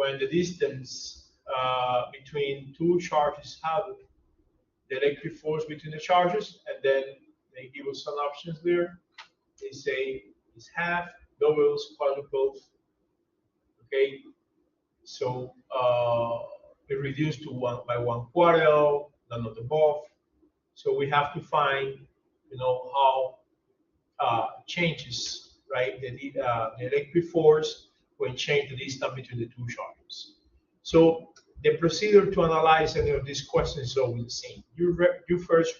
when the distance between two charges have the electric force between the charges, and then they give us some options there. They say it's half, doubles, quadruples. Okay, so it reduced to 1 by 1/4, none of the above. So we have to find, how changes, right, the electric force when change the distance between the two charges. So the procedure to analyze any of these questions is always the same. You first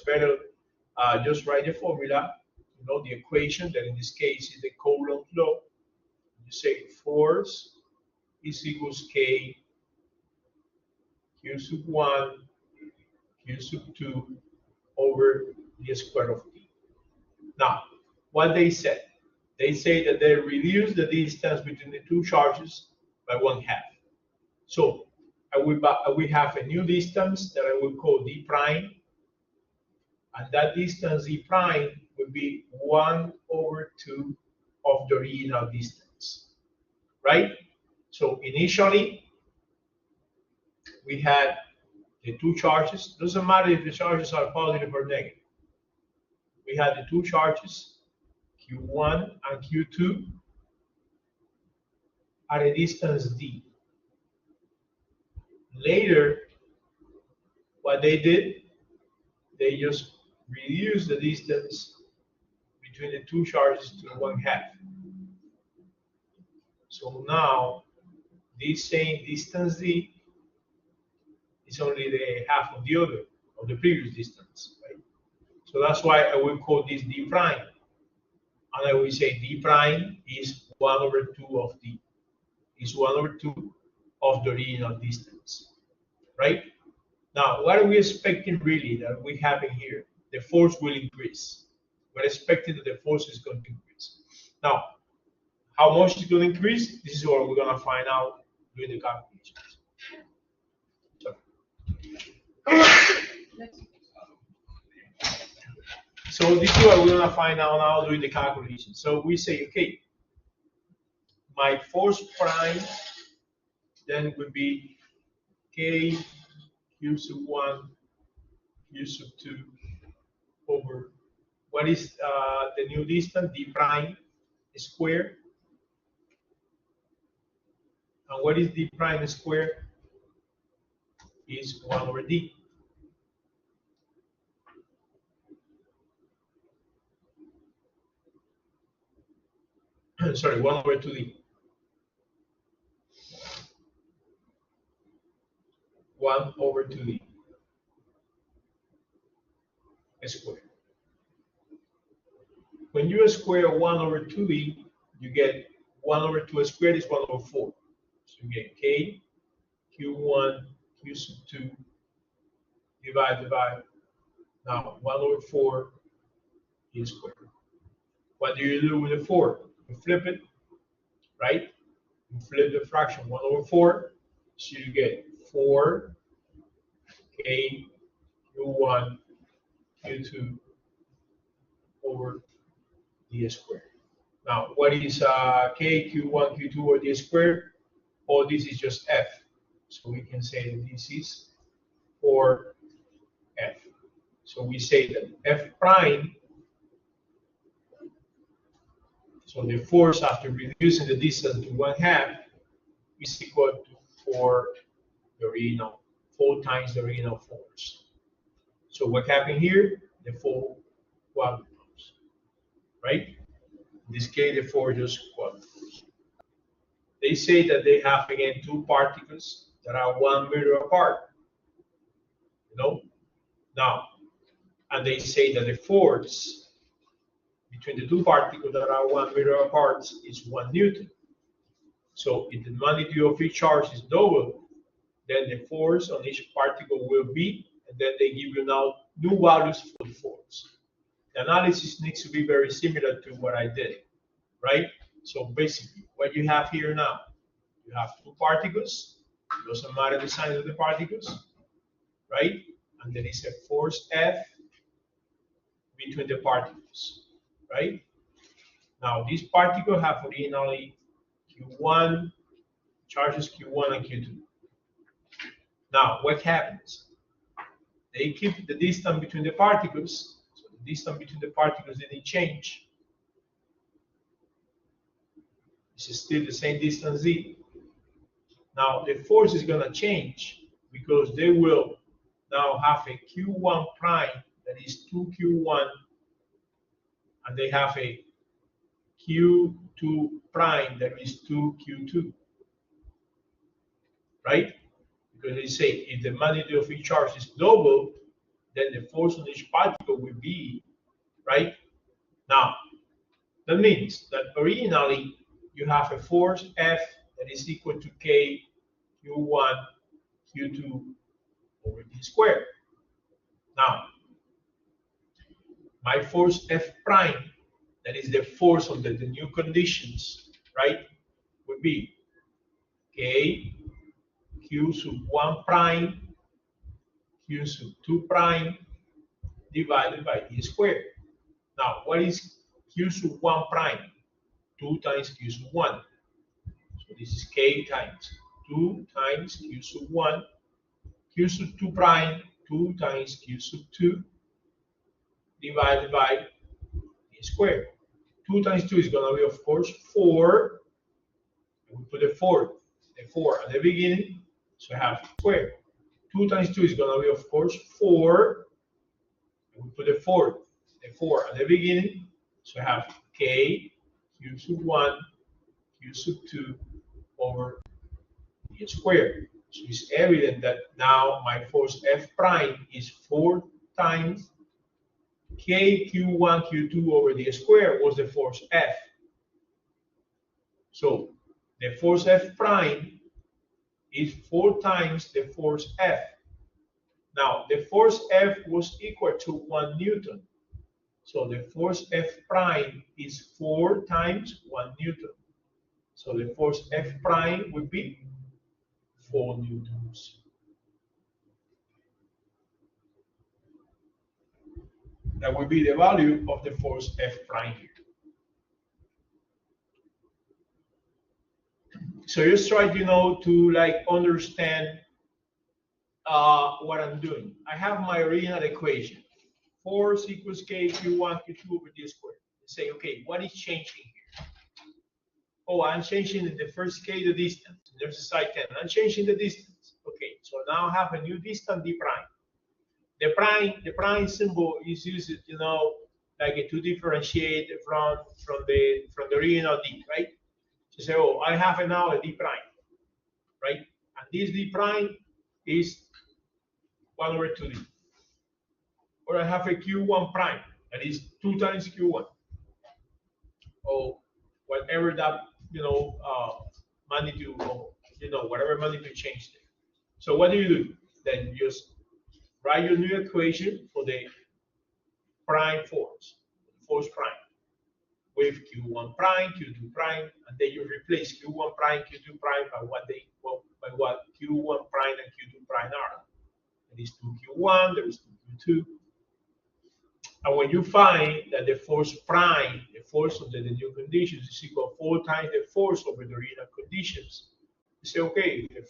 better just write the formula, the equation that in this case is the Coulomb law. You say force is equals K Q sub 1 Q sub 2 over the square of T. Now, what they said, they say that they reduce the distance between the two charges by 1/2. So we have a new distance that I will call d prime, and that distance d prime would be 1/2 of the original distance, right? So initially, we had the two charges. Doesn't matter if the charges are positive or negative. We had the two charges, Q1 and Q2, at a distance d. Later, what they did, they just reduced the distance between the two charges to 1/2. So now, this same distance d is only the half of the other, of the previous distance, right? So that's why I will call this d prime. And I will say d prime is 1/2 of d. Is 1/2 of the original distance, right? Now, what are we expecting really that we have in here? The force will increase. We're expecting that the force is going to increase. Now, how much is going to increase? This is what we're going to find out during the calculations. So this is what we're going to find out now during the calculation. So we say, okay, my force prime then would be K Q sub 1 Q sub 2 over what is the new distance, d prime squared. And what is d prime squared? Is 1/d. Sorry, 1/2d. 1/2d squared. When you square 1/2d, you get 1/2 squared is 1/4. So you get K Q1 Q sub 2 divide now 1/4 is squared. What do you do with the 4? You flip it, right? You flip the fraction 1/4, so you get 4 K Q1 Q2 over d squared. Now, what is K Q1 Q2 over d squared? Oh, this is just F. So we can say that this is 4F. So we say that F prime, so the force after reducing the distance to 1/2 is equal to 4 times the original force. So what happened here? The 4 quadruples, right? In this case, the 4 just quadruples. They say that they have again two particles that are 1 meter apart. Now, and they say that the force between the two particles that are 1 meter apart is 1 Newton. So if the magnitude of each charge is double, then the force on each particle will be, and then they give you now new values for the force. The analysis needs to be very similar to what I did, right? So basically, what you have here now, you have two particles. It doesn't matter the size of the particles, right? And there is a force F between the particles, right? Now, these particles have originally Q1, charges Q1 and Q2. Now, what happens? They keep the distance between the particles, so the distance between the particles didn't change. This is still the same distance Z. Now, the force is going to change because they will now have a Q1 prime that is 2Q1, and they have a Q2 prime that is 2Q2, right? Because they say if the magnitude of each charge is double, then the force on each particle will be, right? Now, that means that originally you have a force F that is equal to K Q1 Q2 over D squared. Now, my force F prime, that is the force under the new conditions, right, would be K Q sub 1 prime Q sub 2 prime divided by D squared. Now, what is Q sub 1 prime? 2 times Q sub 1. So this is K times 2 times Q sub 1. Q sub 2 prime, 2 times Q sub 2 divided by D squared. 2 times 2 is going to be, of course, 4. We put the 4 at the beginning, so I have square. 2 times 2 is going to be, of course, 4. We put the 4 at the beginning, so I have K Q sub 1 Q sub 2 over D squared. So it's evident that now my force F prime is 4 times K Q1 Q2 over D squared was the force F. So the force F prime is 4 times the force F. Now the force F was equal to 1 Newton. So the force F prime is 4 times 1 Newton. So the force F prime would be 4 Newtons. That would be the value of the force F prime here. So just try, to like understand what I'm doing. I have my original equation. Force equals K Q1 Q2 over D squared. Say, okay, what is changing here? Oh, I'm changing in the first K the distance. There's a side 10. I'm changing the distance. Okay, so now I have a new distance D prime. The prime symbol is used, like to differentiate from the original D, right? So say, oh, I have now a D prime, right? And this D prime is 1 over 2D. Or I have a Q1 prime, that is 2 times Q1. Or whatever that, magnitude, or, whatever magnitude change there. So what do? Then you just write your new equation for the prime force prime, with Q1 prime, Q2 prime, and then you replace Q1 prime, Q2 prime by what Q1 prime and Q2 prime are. It is 2Q1, there is 2Q2. And when you find that the force prime, the force under the new conditions, is equal to 4 times the force over the original conditions, you say, okay, the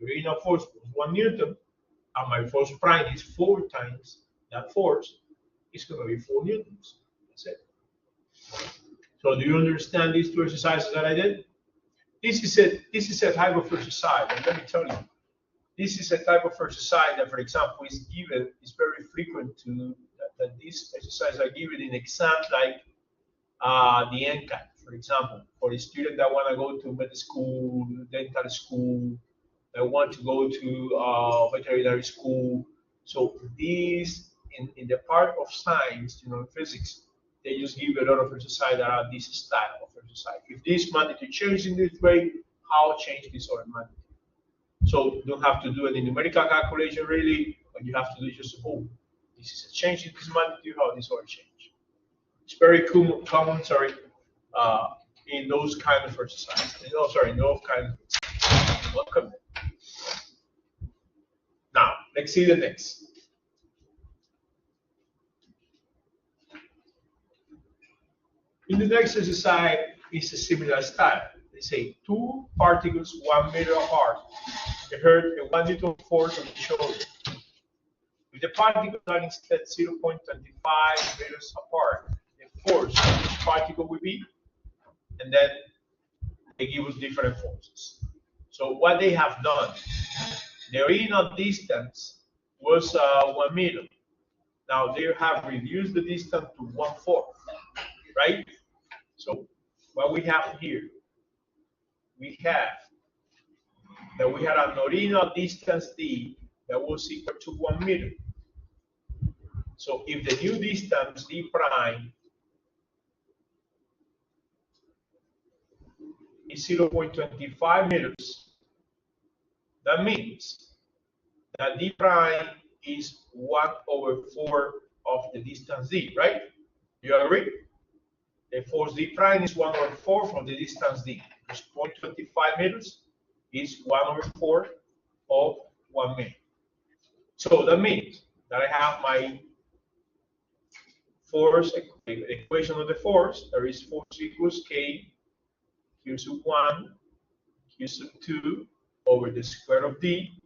original force was 1 Newton, and my force prime is 4 times that force, it's going to be 4 Newtons. That's it. So do you understand these 2 exercises that I did? This is a type of exercise, and let me tell you, this is a type of exercise that, for example, is very frequent that this exercise are given in exams like the NCAT, for example, for the student that want to go to medical school, dental school, that want to go to veterinary school. So these, in the part of science, physics, they just give a lot of exercise that are this style of exercise. If this magnitude changes in this way, how change this other magnitude? So you don't have to do any numerical calculation really, but you have to do just, oh, this is a change in this magnitude, how this other change. It's very common, in those kind of exercises. In those kind of welcome. Now, let's see the next. In the next exercise, it's a similar style. They say two particles 1 meter apart exert a 1 Newton force on each other. If the particles are instead 0.25 meters apart, the force of each particle will be, and then they give us different forces. So what they have done, the original distance was 1 meter. Now they have reduced the distance to 1/4, right? So what we have here, we have that we had an original distance d that was equal to 1 meter. So if the new distance d prime is 0.25 meters, that means that d prime is 1/4 of the distance d, right? You agree? The force d prime is 1/4 from the distance d. Because 0.25 meters is 1/4 of 1 meter. So that means that I have my force, the equation of the force. There is force equals K Q sub 1 Q sub 2 over the square of d.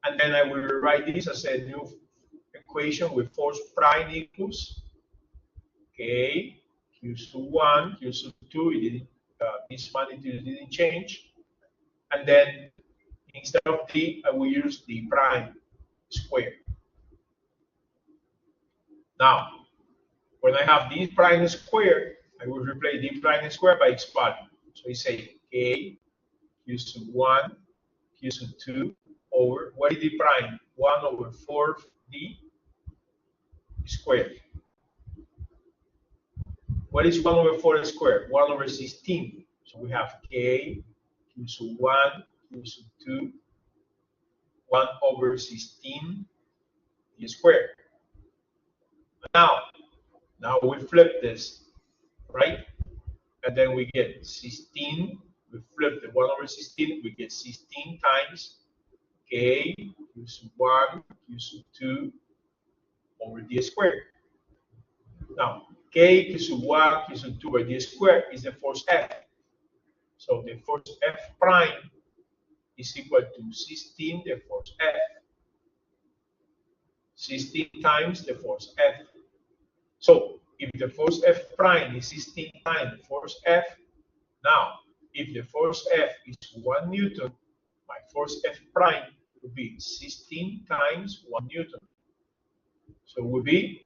And then I will rewrite this as a new equation with force prime equals K Q sub 1 Q sub 2. It didn't, this magnitude didn't change. And then instead of d, I will use d prime squared. Now, when I have d prime squared, I will replace d prime squared by its value. So we say K Q sub 1 Q sub 2 over, what is d prime? 1/4 d squared. What is 1/4 squared? 1/16. So we have K Q sub 1 Q sub 2 1/16 d squared. Now we flip this, right? And then we get 16. We flip the 1/16. We get 16 times K Q sub 1 Q sub 2 over d squared. Now, K Q sub 1 Q sub 2 over d squared is the force F. So the force F prime is equal to 16 the force F. 16 times the force F. So if the force F prime is 16 times the force F, now if the force F is 1 Newton, my force F prime would be 16 times 1 Newton. So it would be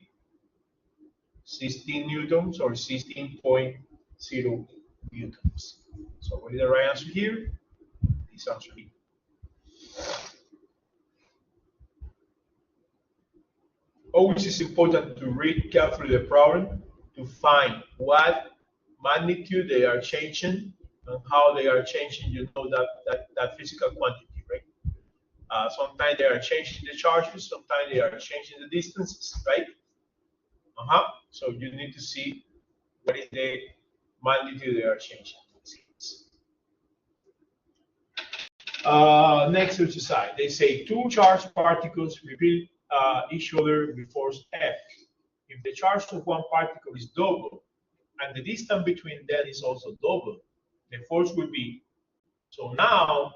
16 newtons or 16.0 newtons. So what is the right answer here? This answer here. Always is important to read carefully the problem to find what magnitude they are changing and how they are changing, you know, that physical quantity, right? Sometimes they are changing the charges, sometimes they are changing the distances, right? So you need to see what is the magnitude they are changing in this case. Next exercise, they say two charged particles repel each other with force F. If the charge of one particle is double and the distance between them is also double, the force will be. So now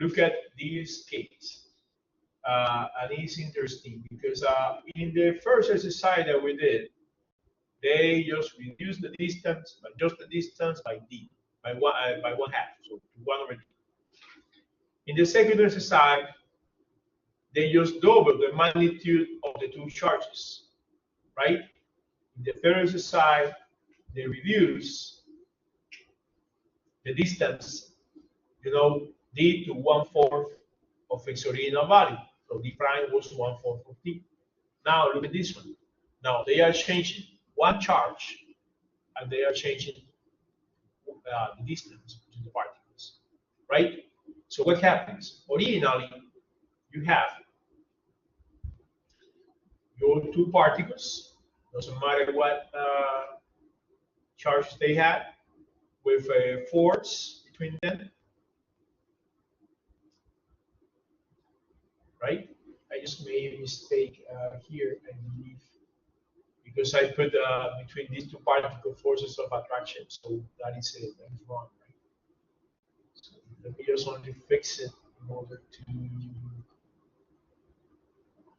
look at this case. And it's interesting because in the first exercise that we did, they just reduced the distance, but just the distance by d, by 1/2, so 1/d. In the second exercise, they just double the magnitude of the two charges, right? In the third exercise, they reduce the distance, you know, d to 1/4 of its original value. So d prime was 1/4 of d. Now look at this one. Now they are changing one charge, and they are changing the distance between the particles, right? So what happens? Originally, you have your two particles, doesn't matter what charge they had, with a force between them, right? I just made a mistake here. I believe because I put between these two particle forces of attraction. So that is it. That is wrong, right? So let me just only fix it in order to.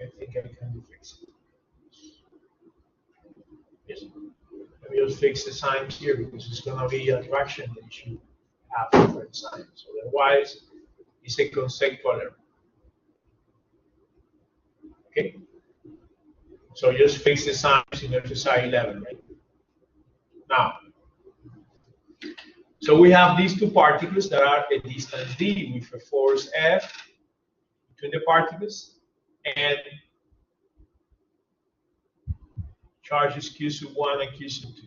I think I can fix it. Yes. Let me just fix the signs here because it's going to be attraction that you should have different signs. Otherwise, it's a conceptual error. Okay. So just fix the signs in exercise 11, right? Now, so we have these two particles that are at distance d with a force F between the particles and charges q sub 1 and q sub 2.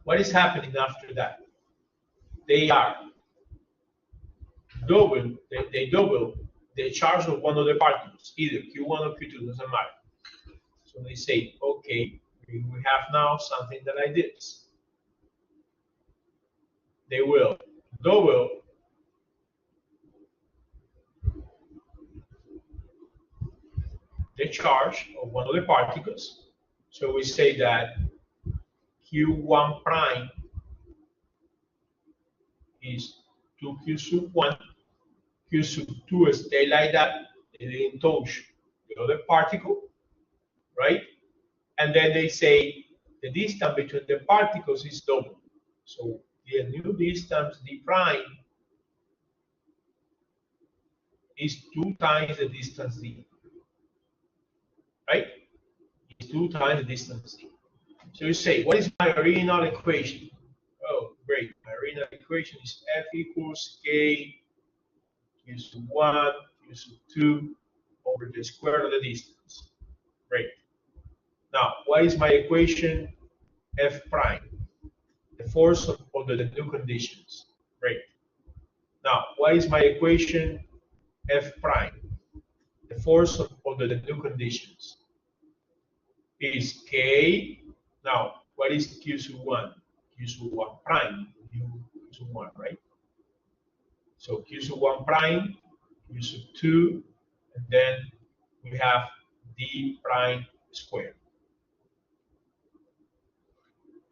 What is happening after that? They are they double the charge of one of the particles, either q1 or q2, doesn't matter. So they say, okay, we have now something that like this. They will double the charge of one of the particles. So we say that q1 prime is 2q sub 1, q sub 2 stay like that, they didn't touch the other particle, right? And then they say the distance between the particles is double. So the new distance d prime is 2 times the distance d, right? It's 2 times the distance d. So you say, what is my original equation? Oh, great. My original equation is F equals K q sub 1, q sub 2 over the square of the distance. Great. Now, what is my equation? F prime, the force under the new conditions. Great. Now, what is my equation? F prime, the force under the new conditions. Is K. Now, what is q sub 1? Q sub 1 prime, q sub 1, right? So q sub 1 prime, q sub 2, and then we have d prime squared.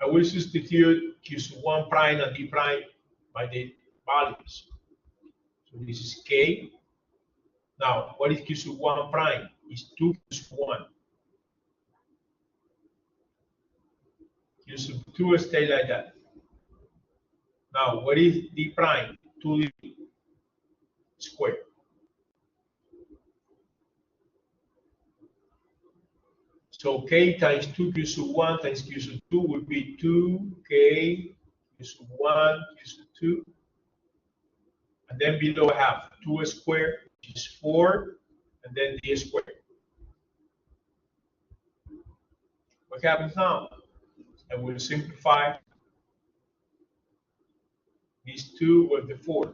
I will substitute q sub 1 prime and d prime by the values. So this is k. Now, what is q sub 1 prime? Is 2 q sub 1. Q sub 2 stay like that. Now, what is d prime? 2d squared. So k times 2q sub 1 times q sub 2 would be 2k q sub 1 q sub 2. And then below I have 2 squared, which is 4, and then d squared. What happens now? I will simplify these 2 with the 4.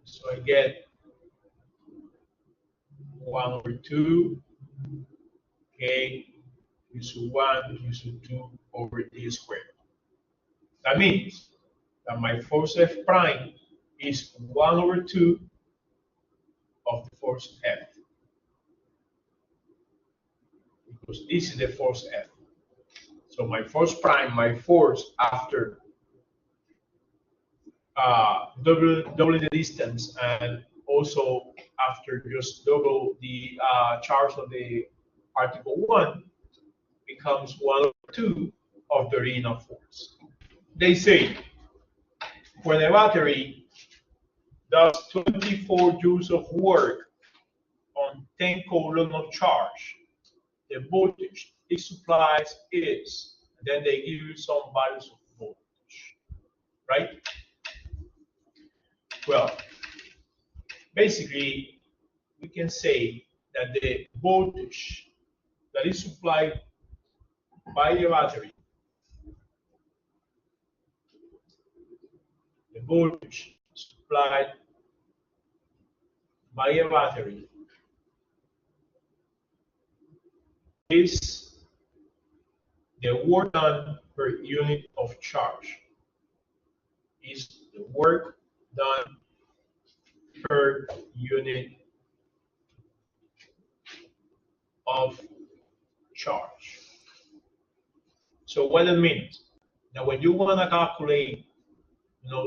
So I get 1 over 2 k q sub 1 q sub 2 over d squared. That means that my force F prime is 1 over 2 of the force F. Because this is the force F. So my force prime, my force after double the distance and also after just double the charge of the particle 1 becomes 1 over 2 of the original force. They say when a battery does 24 joules of work on 10 coulomb of charge, the voltage it supplies is, and then they give you some values of voltage, right? Well, basically, we can say that the voltage that is supplied by the battery, the voltage supplied by a battery is the work done per unit of charge. Is the work done per unit of charge. So what it means? Now, when you want to calculate,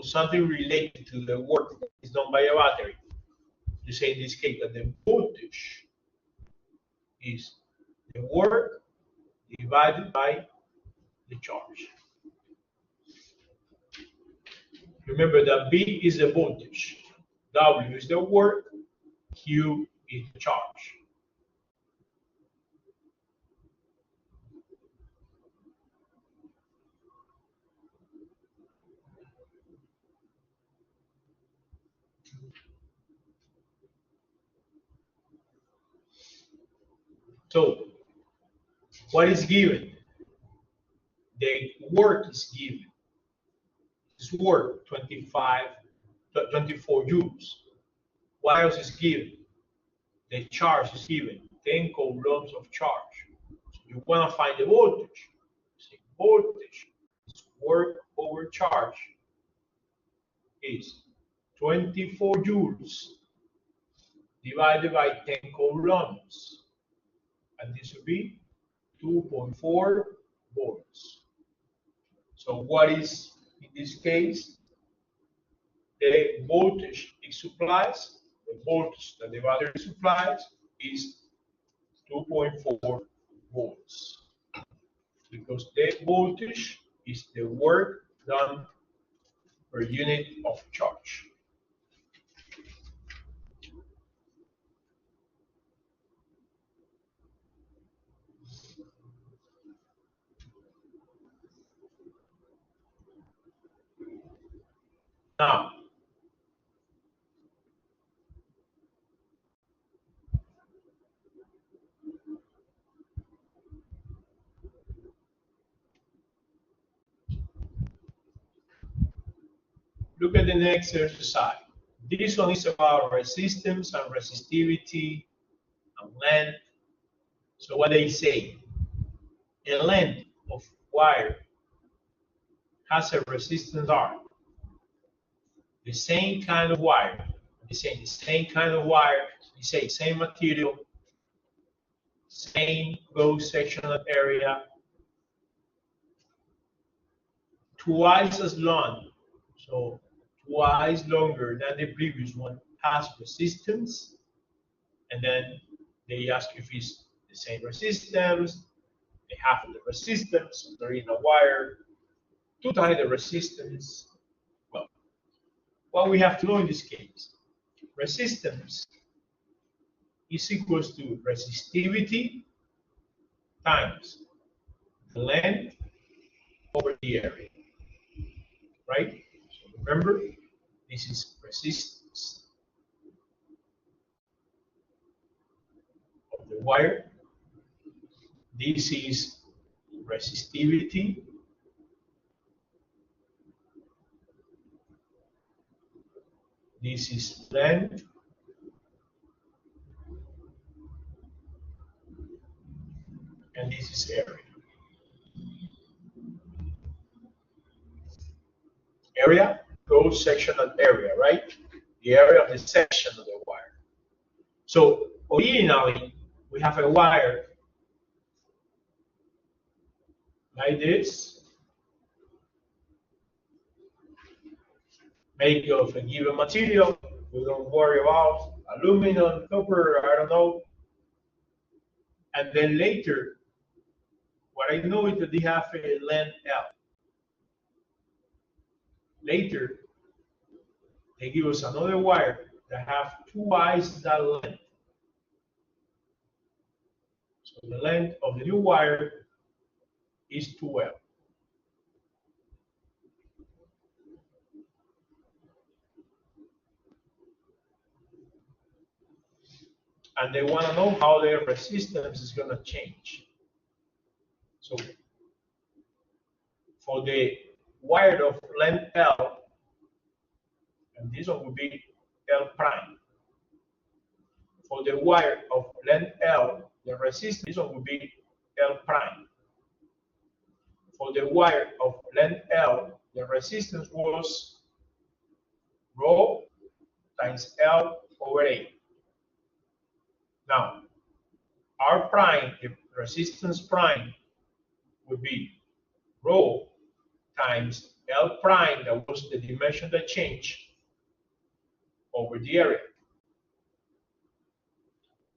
something related to the work that is done by a battery, you say in this case that the voltage is the work divided by the charge. Remember that V is the voltage, W is the work, Q is the charge. So, what is given? The work is given. This work, 24 joules. What else is given? The charge is given, 10 coulombs of charge. So you want to find the voltage. So voltage is work over charge is 24 joules divided by 10 coulombs. And this would be 2.4 volts. So what is, in this case, the voltage it supplies? The voltage that the battery supplies is 2.4 volts. Because the voltage is the work done per unit of charge. Now, look at the next exercise. This one is about resistance and resistivity and length. So what they say, a length of wire has a resistance R. The same kind of wire, they say the same kind of wire, they say same material, same cross-sectional area, twice as long, so twice longer than the previous one, has resistance, and then they ask if it's the same resistance, the half of the resistance, they're in a wire, two times the resistance. Well, what we have to know in this case, resistance is equals to resistivity times the length over the area, right? So remember, this is resistance of the wire. This is resistivity. This is length. And this is area. Area, cross-sectional area, right? The area of the section of the wire. So originally, we have a wire like this, made of a given material. We don't worry about aluminum, copper, I don't know. And then later, what I know is that they have a length L. Later, they give us another wire that have twice that length. So the length of the new wire is 2L. And they want to know how their resistance is going to change. So for the wire of length L, and this one would be L prime. For the wire of length L, the resistance, this one would be L prime. For the wire of length L, the resistance was rho times L over A. Now, R prime, the resistance prime, would be rho times L prime, that was the dimension that changed, over the area.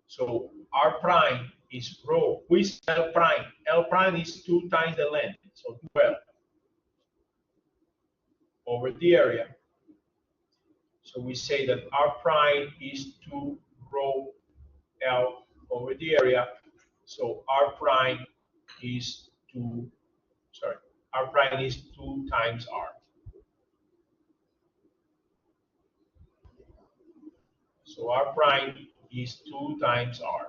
So R prime is rho. Who is L prime? L prime is 2 times the length, so 12 over the area. So we say that R prime is 2 rho L over the area. So R prime is 2, sorry, R prime is 2 times R. So R prime is 2 times R.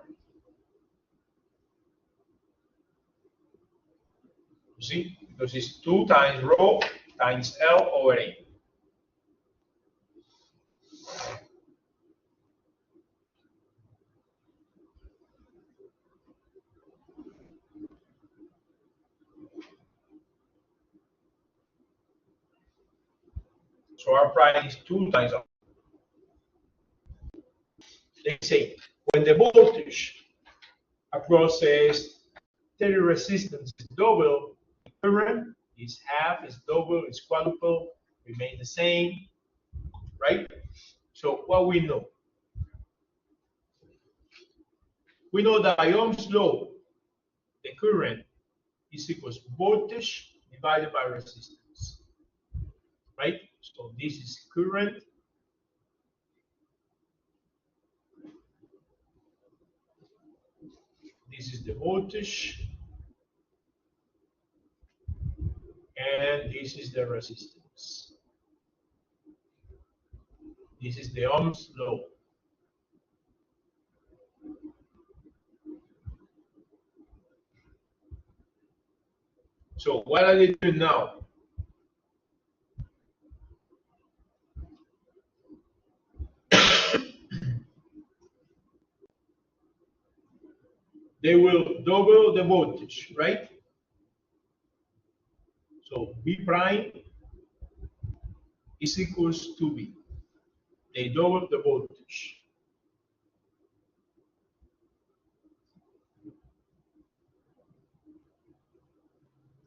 You see, because it's 2 times rho times L over A. So R prime is 2 times R. They say when the voltage across a steady resistance is double, the current is half, is double, is quadruple, remain the same, right? So what we know? We know that by Ohm's law, the current is equals voltage divided by resistance, right? So this is current. This is the voltage. And this is the resistance. This is the Ohm's law. So what are they doing now? They will double the voltage, right? So V prime is equals to V. They double the voltage.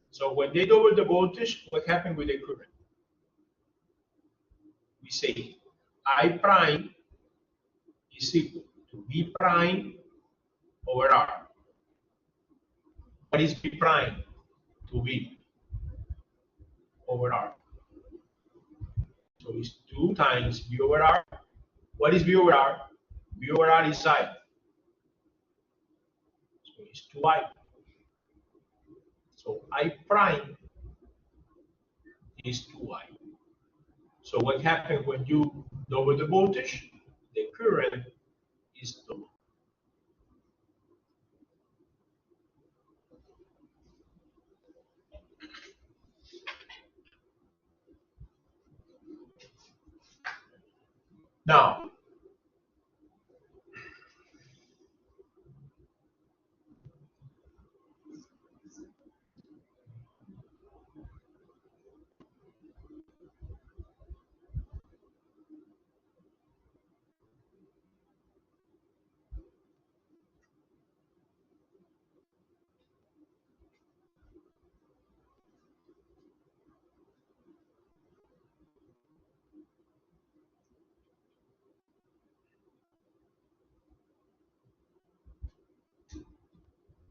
So when they double the voltage, what happened with the current? We say I prime is equal to V prime over R. What is V prime? To V over R. So it's 2 times V over R. What is V over R? V over R is I. So it's 2I. So I prime is 2I. So what happens when you double the voltage? The current is double. Now,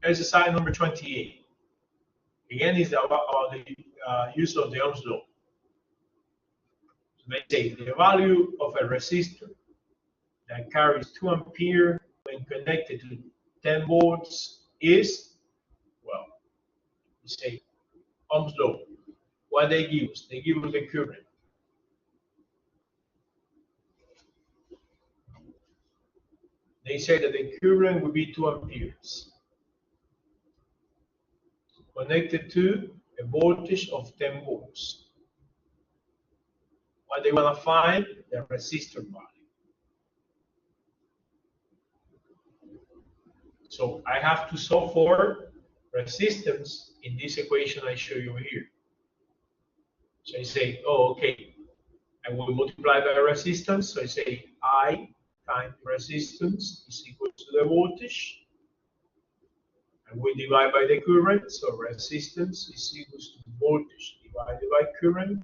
exercise number 28. Again, is about the use of the Ohm's law. So they say the value of a resistor that carries 2 ampere when connected to 10 volts is, well, we say Ohm's law. What they give us? They give us the current. They say that the current will be 2 amperes connected to a voltage of 10 volts. What they want to find? The resistor value. So I have to solve for resistance in this equation I show you here. So I say, oh, okay, and we multiply by resistance. So I say I times resistance is equal to the voltage. And we divide by the current, so resistance is equal to voltage divided by current.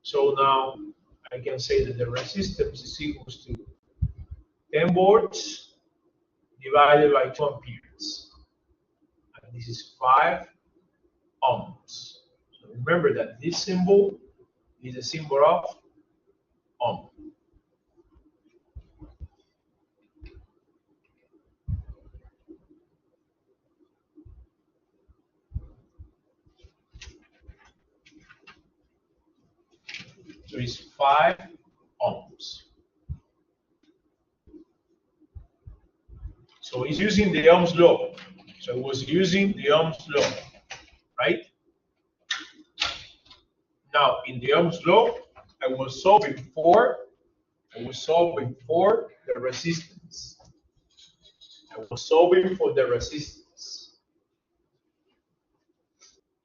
So now I can say that the resistance is equal to 10 volts divided by 2 amperes. And this is 5 ohms. So remember that this symbol is a symbol of ohm. So it's 5 ohms. So it's using the Ohm's law. So it was using the Ohm's law, right? Now in the Ohm's law, I was solving for the resistance. I was solving for the resistance.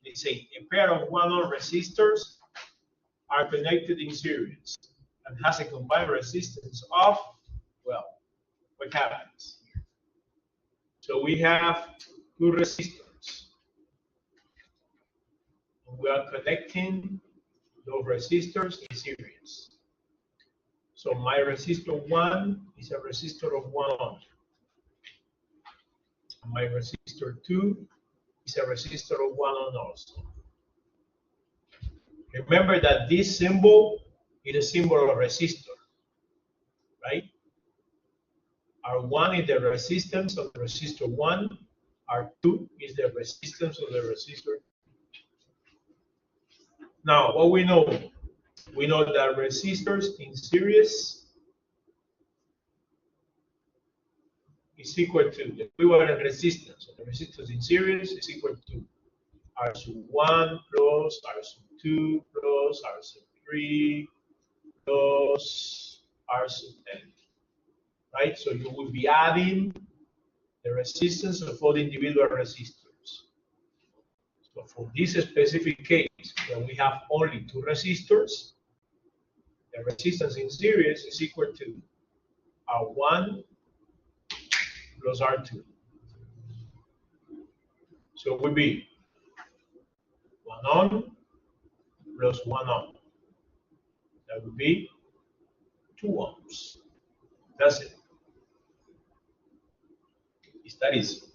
Let's say a pair of 1 ohm resistors are connected in series and has a combined resistance of, well, what happens? So we have 2 resistors. And we are connecting those resistors in series. So my resistor 1 is a resistor of 1 ohm. And my resistor 2 is a resistor of 1 ohm also. Remember that this symbol is a symbol of resistor, right? R1 is the resistance of the resistor 1. R2 is the resistance of the resistor. Now, what we know? We know that resistors in series is equal to the equivalent resistance of the resistors in series is equal to R sub 1 plus R sub 2 plus R sub 3 plus R sub n. Right? So you will be adding the resistance of all the individual resistors. So for this specific case, where we have only 2 resistors, the resistance in series is equal to R1 plus R2. So it would be 1 ohm plus 1 ohm. That would be 2 ohms. That's it. That is.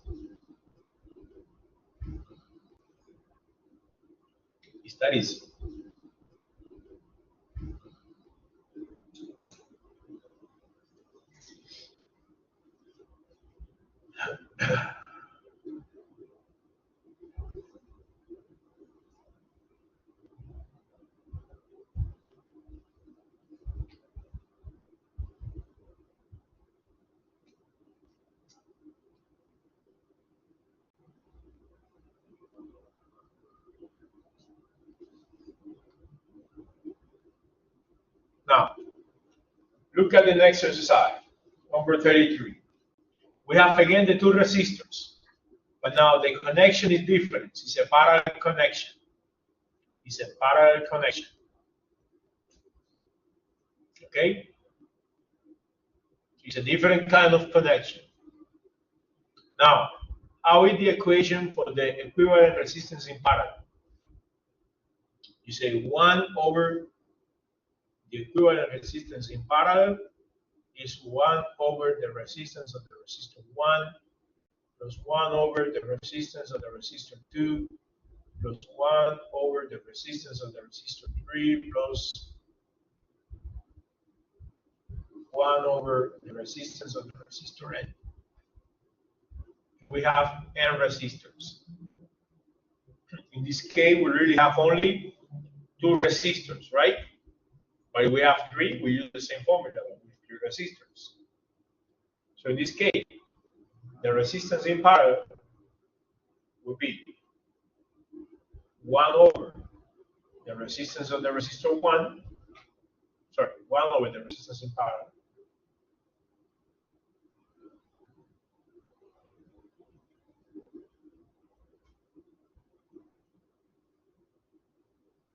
That is. Now, look at the next exercise, number 33. We have again the 2 resistors, but now the connection is different. It's a parallel connection. It's a parallel connection. Okay? It's a different kind of connection. Now, how is the equation for the equivalent resistance in parallel? You say 1 over the equivalent resistance in parallel is 1 over the resistance of the resistor 1 plus 1 over the resistance of the resistor 2 plus 1 over the resistance of the resistor 3 plus 1 over the resistance of the resistor n. We have n resistors. In this case, we really have only 2 resistors, right? But if we have 3, we use the same formula with 3 resistors. So in this case, the resistance in parallel would be 1 over the resistance of the resistor 1, 1 over the resistance in parallel,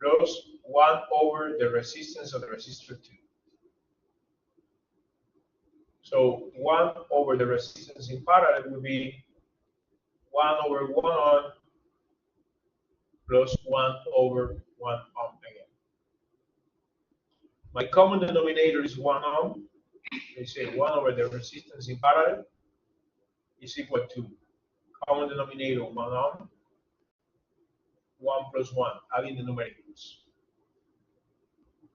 plus 1 over the resistance of the resistor 2. So 1 over the resistance in parallel will be 1 over 1 ohm plus 1 over 1 ohm again. My common denominator is 1 ohm. They say 1 over the resistance in parallel is equal to common denominator 1 ohm, 1 plus 1, adding the numericals.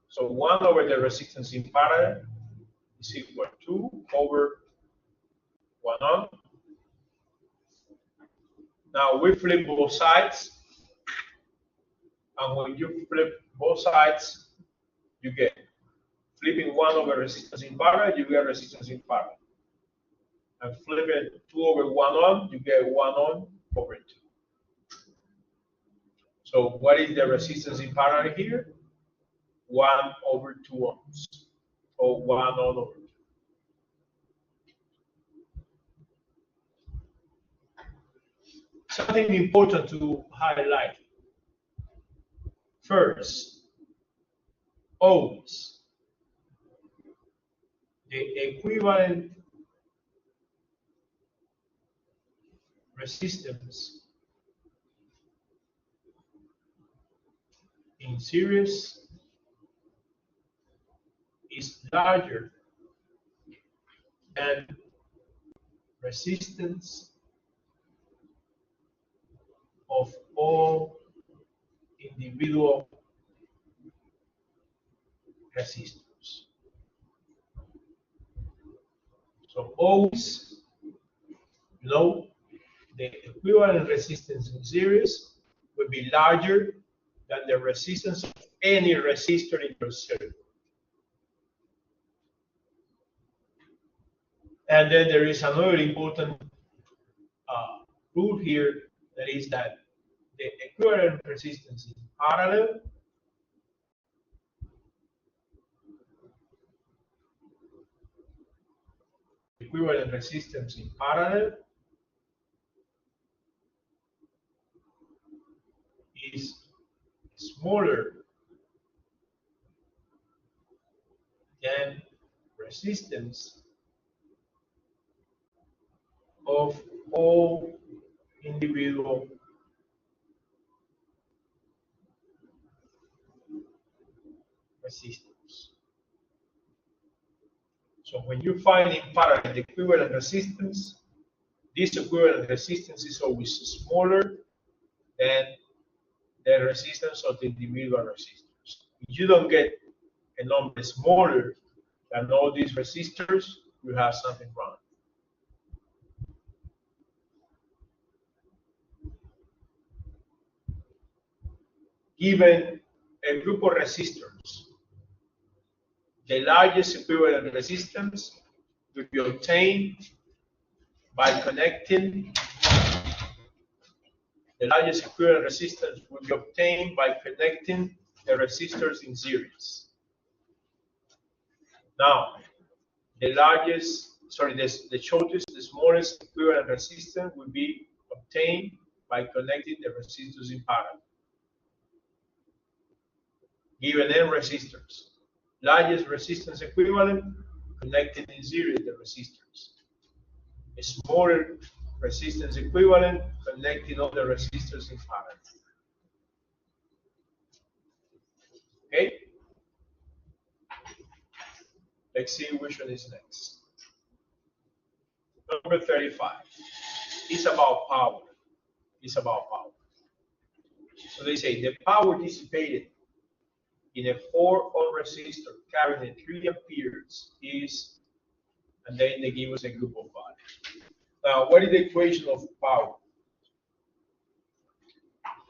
So 1 over the resistance in parallel is equal to 2 over 1 ohm. Now we flip both sides, and when you flip both sides, you get flipping 1 over resistance in parallel, you get resistance in parallel. And flipping 2 over 1 ohm, you get 1 ohm over 2. So what is the resistance in parallel here? 1 over 2 ohms, or 1 ohm over 2. Something important to highlight. First, ohms. The equivalent resistance in series is larger than resistance of all individual resistors. So always, the equivalent resistance in series will be larger than the resistance of any resistor in your circuit. And then there is another important rule here, that is that the equivalent resistance in parallel equivalent resistance in parallel is smaller than resistance of all individual resistors. So when you find in parallel the equivalent resistance, this equivalent resistance is always smaller than the resistance of the individual resistors. If you don't get a number smaller than all these resistors, you have something wrong. Given a group of resistors, the largest equivalent resistance will be obtained by connecting the resistors in series. Now, the smallest equivalent resistance will be obtained by connecting the resistors in parallel. Given n resistors, largest resistance equivalent connected in series the resistors. A smaller resistance equivalent connecting all the resistors in parallel. Okay? Let's see which one is next. Number 35. It's about power. So they say the power dissipated in a 4 ohm resistor carrying a 3 amperes is, and then they give us a group of values. Now, what is the equation of power?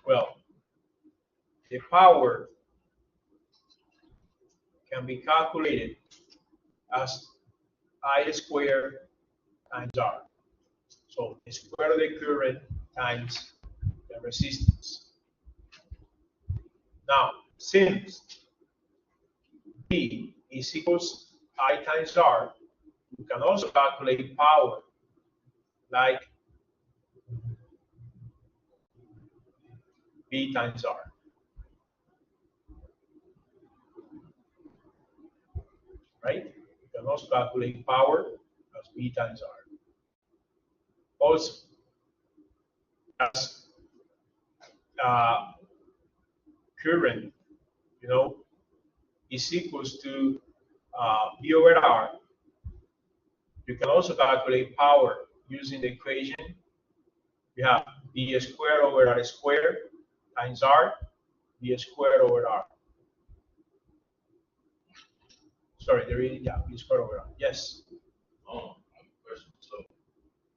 Well, the power can be calculated as I squared times R. So the square of the current times the resistance. Now, since B is equals I times R, you can also calculate power like B times R. also calculate power as V times R. Also, as current, is equals to V over R, you can also calculate power using the equation. You have V squared over R squared times R, V squared over R. Sorry, there is, yeah, V squared over R. Yes. Question. So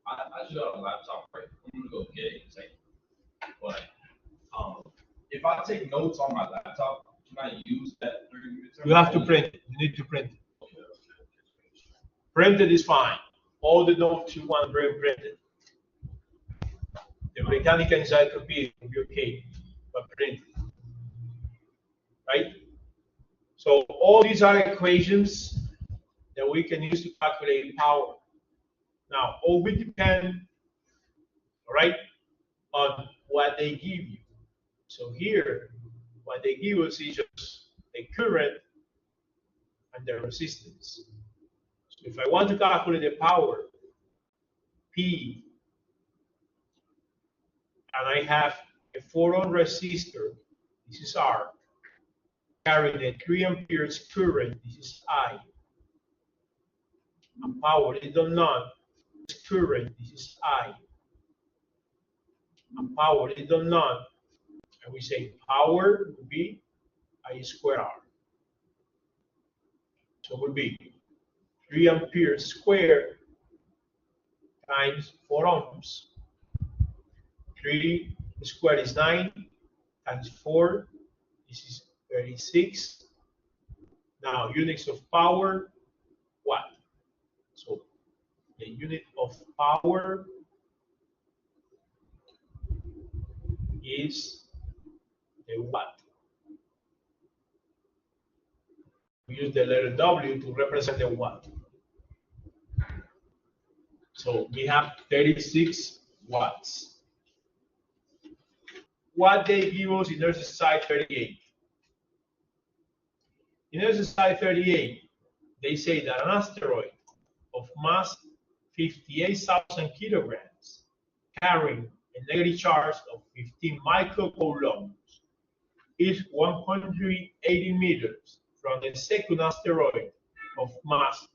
I just got a laptop, right? I'm gonna go get it in a second. But if I take notes on my laptop, can I use that 30 minutes? You have to print it. You need to print it. Printed is fine. All the notes you want to bring printed. The mechanical encyclopedia will be okay, but printed. Right? So all these are equations that we can use to calculate power. Now, all will depend, all right, on what they give you. So here, what they give us is just the current and the resistance. So if I want to calculate the power, P, and I have a 4-ohm resistor, this is R, carrying a 3 amperes current, this is I, and power is unknown, current, this is I, and power is unknown, and we say power would be I squared R. So it would be 3 amperes squared times 4 ohms. 3 squared is 9 times 4, this is 36. Now, units of power, what? So, the unit of power is the watt. We use the letter W to represent the watt. So, we have 36 watts. What they give us in exercise 38. In exercise 38, they say that an asteroid of mass 58,000 kilograms carrying a negative charge of 15 microcoulombs is 180 meters from the second asteroid of mass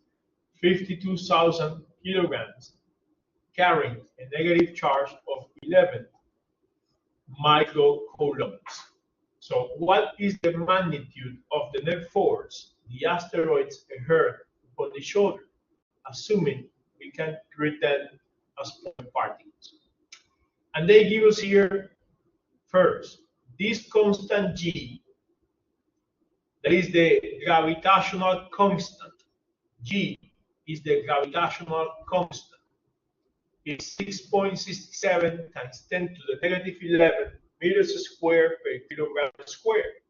52,000 kilograms carrying a negative charge of 11 microcoulombs. So what is the magnitude of the net force the asteroids exert upon the shoulder, assuming we can treat them as point particles? And they give us here first this constant G, that is the gravitational constant. G is the gravitational constant. It's 6.67 times 10 to the negative 11 meters squared per kilogram squared.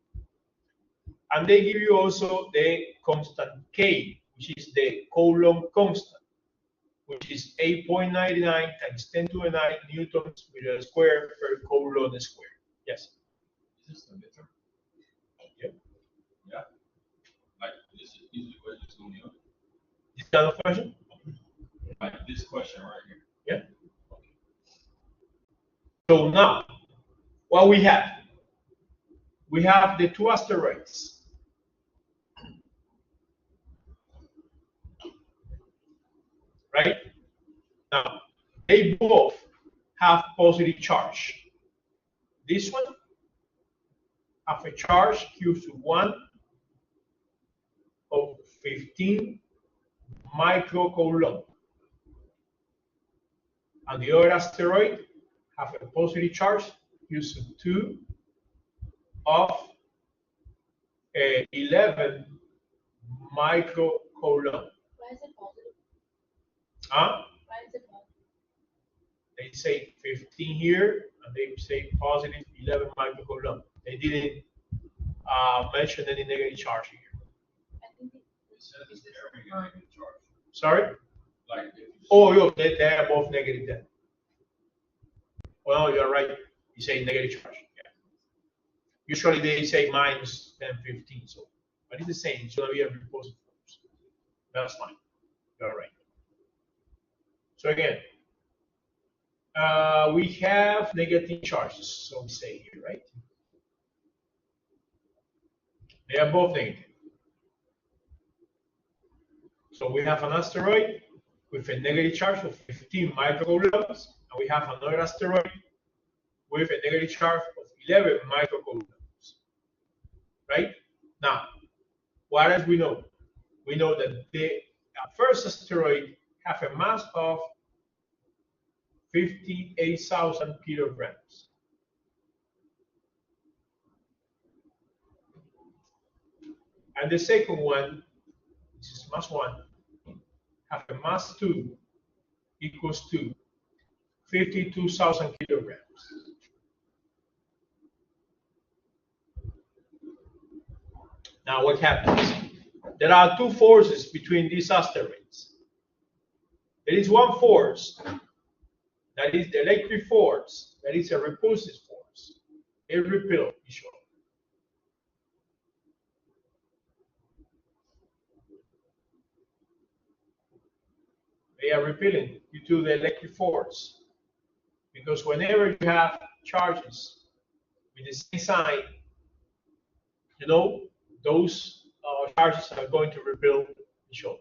And they give you also the constant K, which is the Coulomb constant, which is 8.99 times 10 to the 9 newtons meter squared per Coulomb squared. Yes? Is this the midterm? Yeah. Yeah. Like this is the questions going on. This kind of question? Like this question right here. Yeah. So now, what we have? We have the two asteroids. Right? Now, they both have positive charge. This one have a charge Q1 of 15 microcoulomb. And the other asteroid have a positive charge Q2 of 11 microcoulomb. Why is it positive? Huh? Why is it positive? They say 15 here, and they say positive 11 microcoulomb. They didn't mention any negative charge here. I think It says it's carrying a negative charge. Sorry? Like if you Oh, yo, they are both negative then. Well, you're right. You say negative charge. Yeah. Usually they say minus 10, 15. So, but it's the same. It's going to be a positive force. That's fine. All right. So again, we have negative charges, so we say here, right? They are both negative. So we have an asteroid with a negative charge of 15 microcoulombs, and we have another asteroid with a negative charge of 11 microcoulombs, right? Now, what else we know? We know that the first asteroid have a mass of 58,000 kilograms. And the second one, this is mass 1, have a mass 2 equals to 52,000 kilograms. Now what happens? There are two forces between these asteroids. There is one force, that is the electric force, that is a repulsive force. They repel each other. They are repelling due to the electric force. Because whenever you have charges with the same sign, you know, those charges are going to repel each other.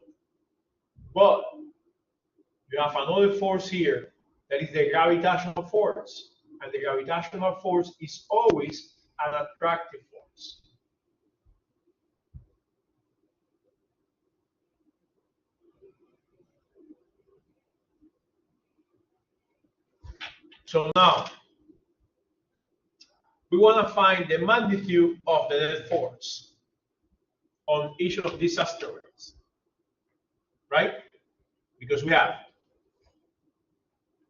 But you have another force here, that is the gravitational force. And the gravitational force is always an attractive force. So now, we want to find the magnitude of the net force on each of these asteroids, right? Because we have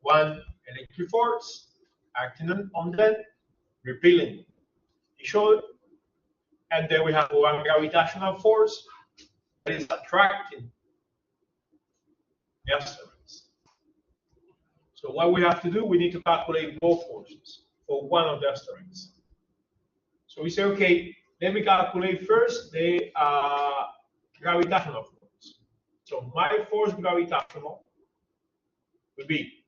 one electric force acting on them, repelling each other, and then we have one gravitational force that is attracting the asteroids. So what we have to do, we need to calculate both forces for one of the asteroids. So we say, okay, let me calculate first the gravitational force. So my force gravitational will be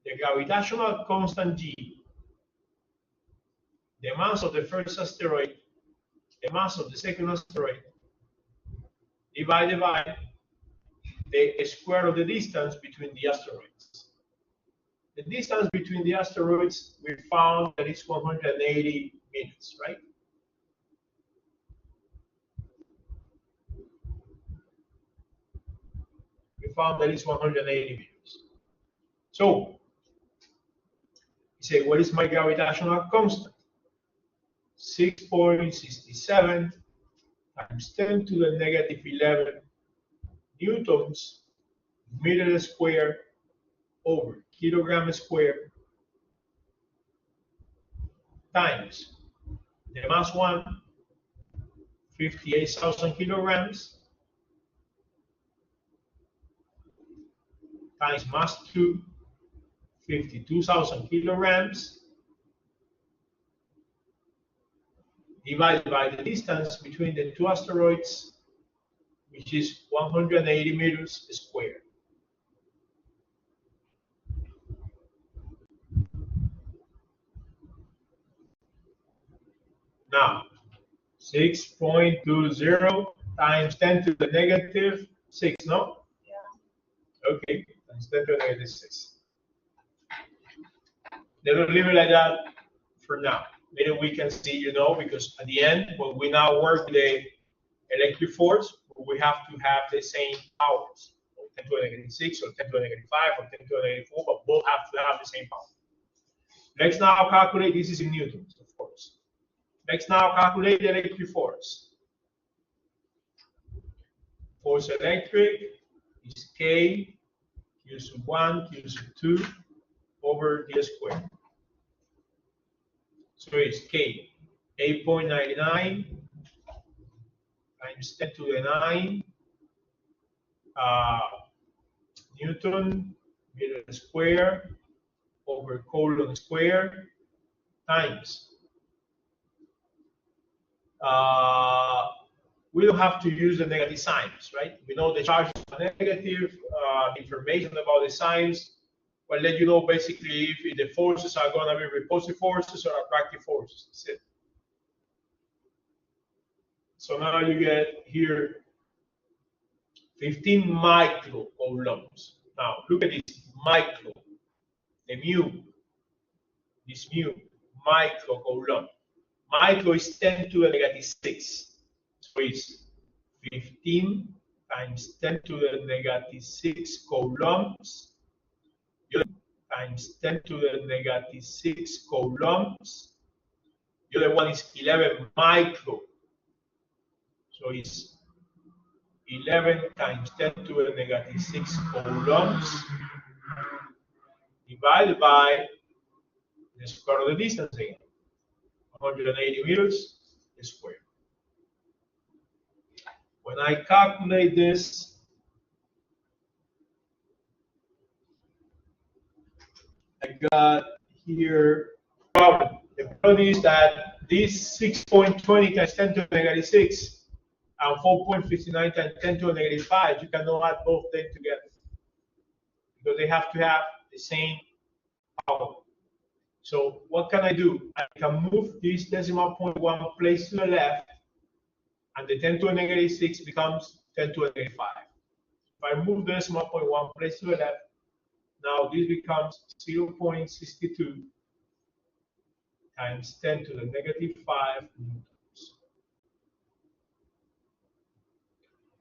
the gravitational constant G, the mass of the first asteroid, the mass of the second asteroid, divided by the square of the distance between the asteroids. The distance between the asteroids, we found that it's 180 meters, right? We found that it's 180 meters. So, we say, what is my gravitational constant? 6.67 times 10 to the negative 11 newtons meter square over kilogram square times the mass 1, 58,000 kilograms, times mass 2, 52,000 kilograms, divided by the distance between the two asteroids, which is 180 meters squared. Now, 6.20 times 10 to the negative 6, no? Yeah. Okay, times 10 to the negative 6. Let us leave it like that for now. Later we can see, you know, because at the end, when we now work with the electric force, we have to have the same powers. 10 to the negative 6, or 10 to the negative 5, or 10 to the negative 4, but both have to have the same power. Let's now calculate, this is in newtons, of course. Let's now calculate the electric force. Force electric is K, Q sub 1, Q sub 2, over D squared. So it's K, 8.99 times 10 to the 9 Newton meter square over Coulomb square times we don't have to use the negative signs, right? We know the charges are negative, information about the signs will let you know basically if the forces are going to be repulsive forces or attractive forces. That's it. So now you get here 15 microcoulombs. Now look at this micro, the mu, this mu, microcoulomb. Micro is 10 to the negative 6. So it's 15 times 10 to the negative 6 coulombs times 10 to the negative 6 coulombs. The other one is 11 micro. So it's 11 times 10 to the negative 6 coulombs divided by the square of the distance again, 180 meters squared. When I calculate this, I got here problem. The problem is that this 6.20 times 10 to the negative 6 and 4.59 times 10 to the negative 5, you cannot add both them together because they have to have the same power. So what can I do? I can move this decimal point one place to the left, and the 10 to the negative 6 becomes 10 to the negative 5. If I move the decimal point one place to the left, now this becomes 0.62 times 10 to the negative 5 newtons.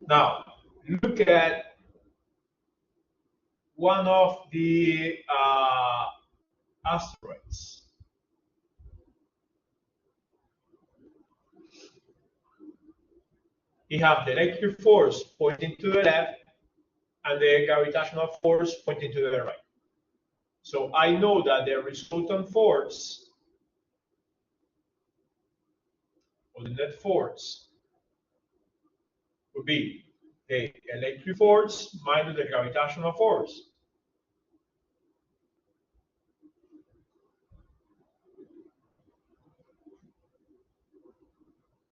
Now, look at one of the asteroids. You have the electric force pointing to the left and the gravitational force pointing to the right. So I know that the resultant force, or the net force, would be the electric force minus the gravitational force.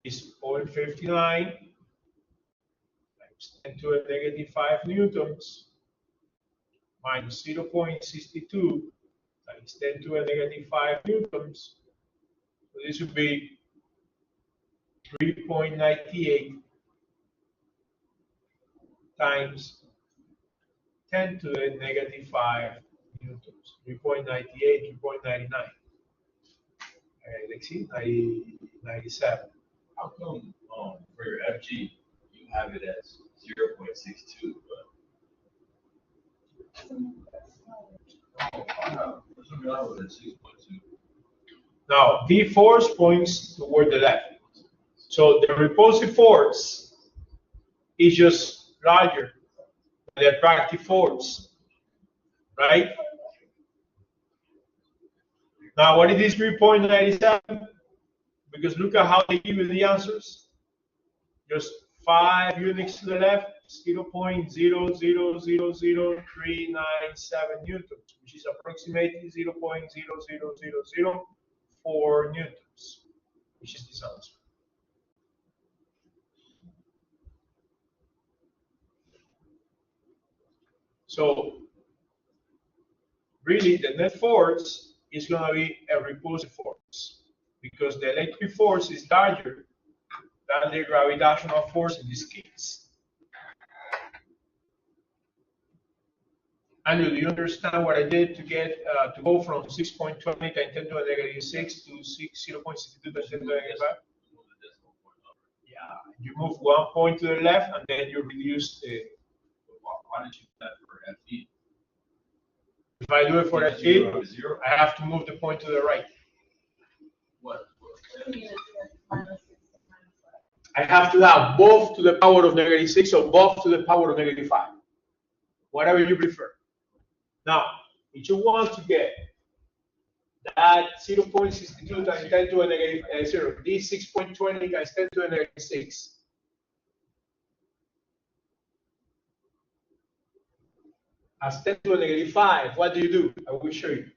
Is 0.59 times 10 to the negative 5 newtons minus 0.62 times 10 to the negative 5 newtons. So this would be 3.98 times 10 to the negative 5 newtons. 3.98, 3.99. Let's see, 97. How come for your FG you have it as 0.62, but for some reason I was at 6.2. Now, the force points toward the left. So the repulsive force is just larger than the attractive force, right? Now, what is this 3.97? Because look at how they give you the answers. Just 5 units to the left, 0.0000397 newtons, which is approximately 0.00004 newtons, which is this answer. So really, the net force is going to be a repulsive force because the electric force is larger than the gravitational force in this case. Andrew, do you understand what I did to get to go from 6.20 times 10 to the negative 6 to 0.62 times 10 to the negative 5? Yeah, you move one point to the left and then you reduce the. Why did you do that for FE? If I do it for FE, I have to move the point to the right. What? I have to have both to the power of negative 6 or both to the power of negative 5. Whatever you prefer. Now, if you want to get that 0.62 times 10 to the negative 0, this 6.20 times 10 to the negative 6. As 10 to the negative 5, what do? I will show you.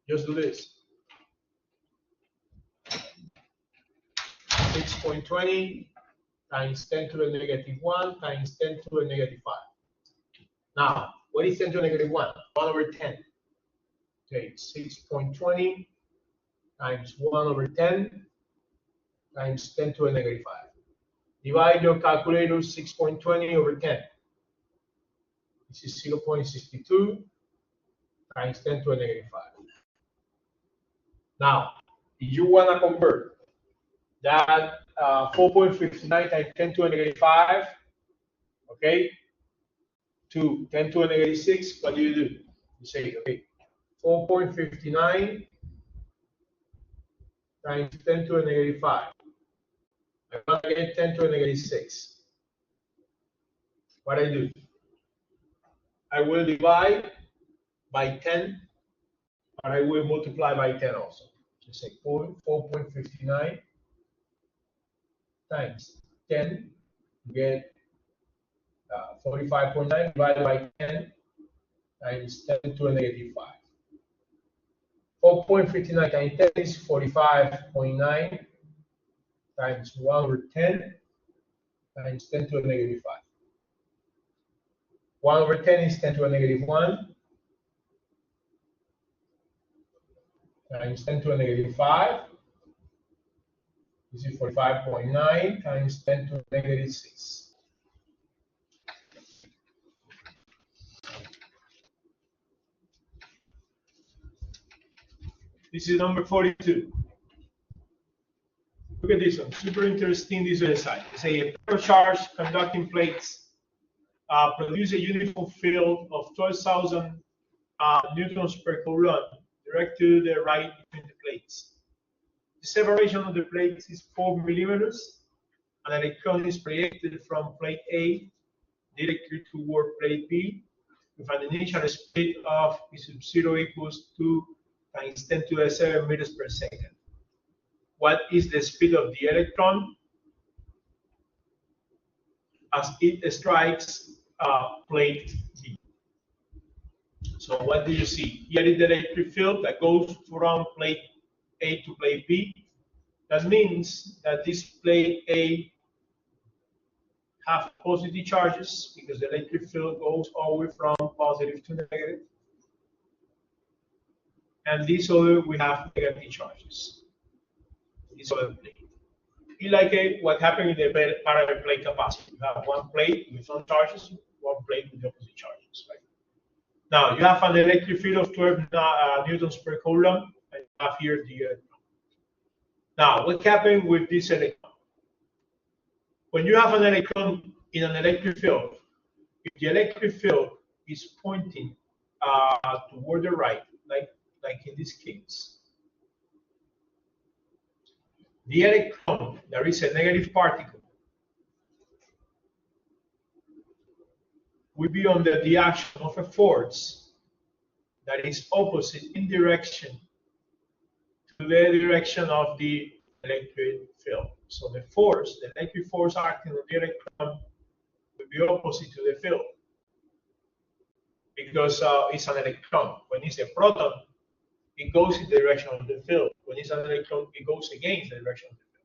Just do this. 6.20 times 10 to the negative 1 times 10 to the negative 5. Now, what is 10 to the negative 1? 1 over 10. Okay, 6.20 times 1 over 10 times 10 to the negative 5. Divide your calculator 6.20 over 10. This is 0.62 times 10 to the negative 5. Now, if you want to convert that 4.59 times 10 to the negative 5, okay, to 10 to the negative 6, what do? You say, okay, 4.59 times 10 to the negative 5. I want to get 10 to the negative 6. What I do? I will divide by 10, but I will multiply by 10 also. Just say 4.59 times 10, you get 45.9 divided by 10 times 10 to the negative 5. 4.59 times 10 is 45.9 times 1 over 10 times 10 to the negative 5. 1 over 10 is 10 to the negative 1 times 10 to the negative 5. This is 45.9 times 10 to the negative 6. This is number 42. Look at this one, super interesting. This exercise. Say a pair of charged conducting plates produce a uniform field of 12,000 newtons per coulomb direct to the right between the plates. The separation of the plates is 4 millimeters. An electron is projected from plate A directly toward plate B with an initial speed of E sub 0 equals 2 times 10 to the 7 meters per second. What is the speed of the electron as it strikes plate B? So what do you see? Here is the electric field that goes from plate A to plate B. That means that this plate A have positive charges because the electric field goes all the way from positive to negative. And this other we have negative charges. This other plate. It's like what happened in the parallel plate capacitor. You have one plate with some charges, one plate with opposite charges. Right? Now you have an electric field of 12 newtons per coulomb, and you have here the electron. Now, what happened with this electron? When you have an electron in an electric field, if the electric field is pointing toward the right, like in this case, the electron, there is a negative particle, will be under the action of a force that is opposite in direction to the direction of the electric field. So the force, the electric force acting on the electron will be opposite to the field because it's an electron. When it's a proton, it goes in the direction of the field. When it's an electron, it goes against the direction of the field.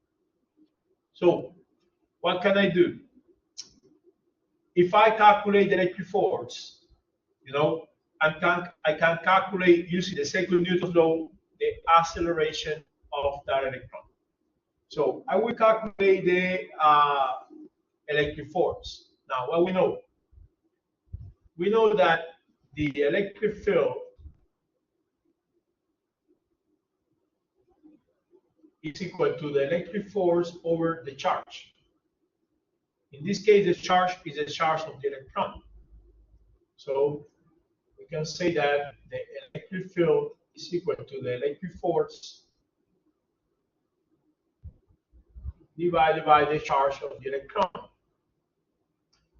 So what can I do? If I calculate the electric force, I can calculate using the second Newton's law the acceleration of that electron. So I will calculate the electric force. Now, what we know? We know that the electric field is equal to the electric force over the charge. In this case, the charge is the charge of the electron. So we can say that the electric field is equal to the electric force divided by the charge of the electron.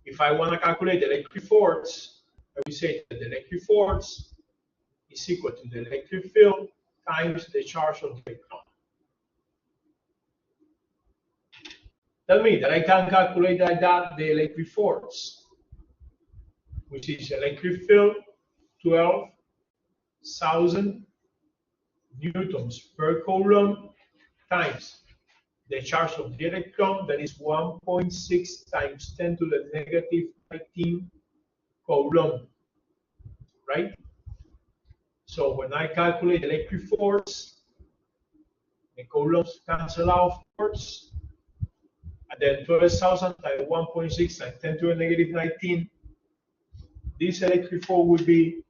If I want to calculate the electric force, I will say that the electric force is equal to the electric field times the charge of the electron. That means that I can calculate like that the electric force, which is electric field 12,000 newtons per coulomb times the charge of the electron, that is 1.6 times 10 to the negative 19 coulomb, right? So when I calculate electric force, the coulombs cancel out, of course, and then 12,000 times 1.6 times 10 to the negative 19, this electric force would be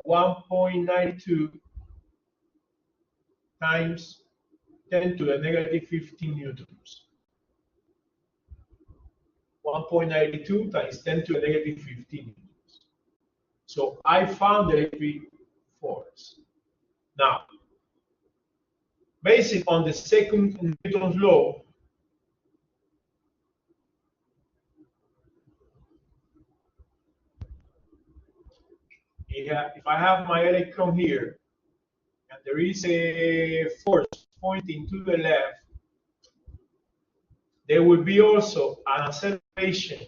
1.92 times 10 to the negative 15 newtons. 1.92 times 10 to the negative 15 newtons. So I found the electric force. Now, based on the second Newton's law, if I have my electron here, and there is a force pointing to the left, there will be also an acceleration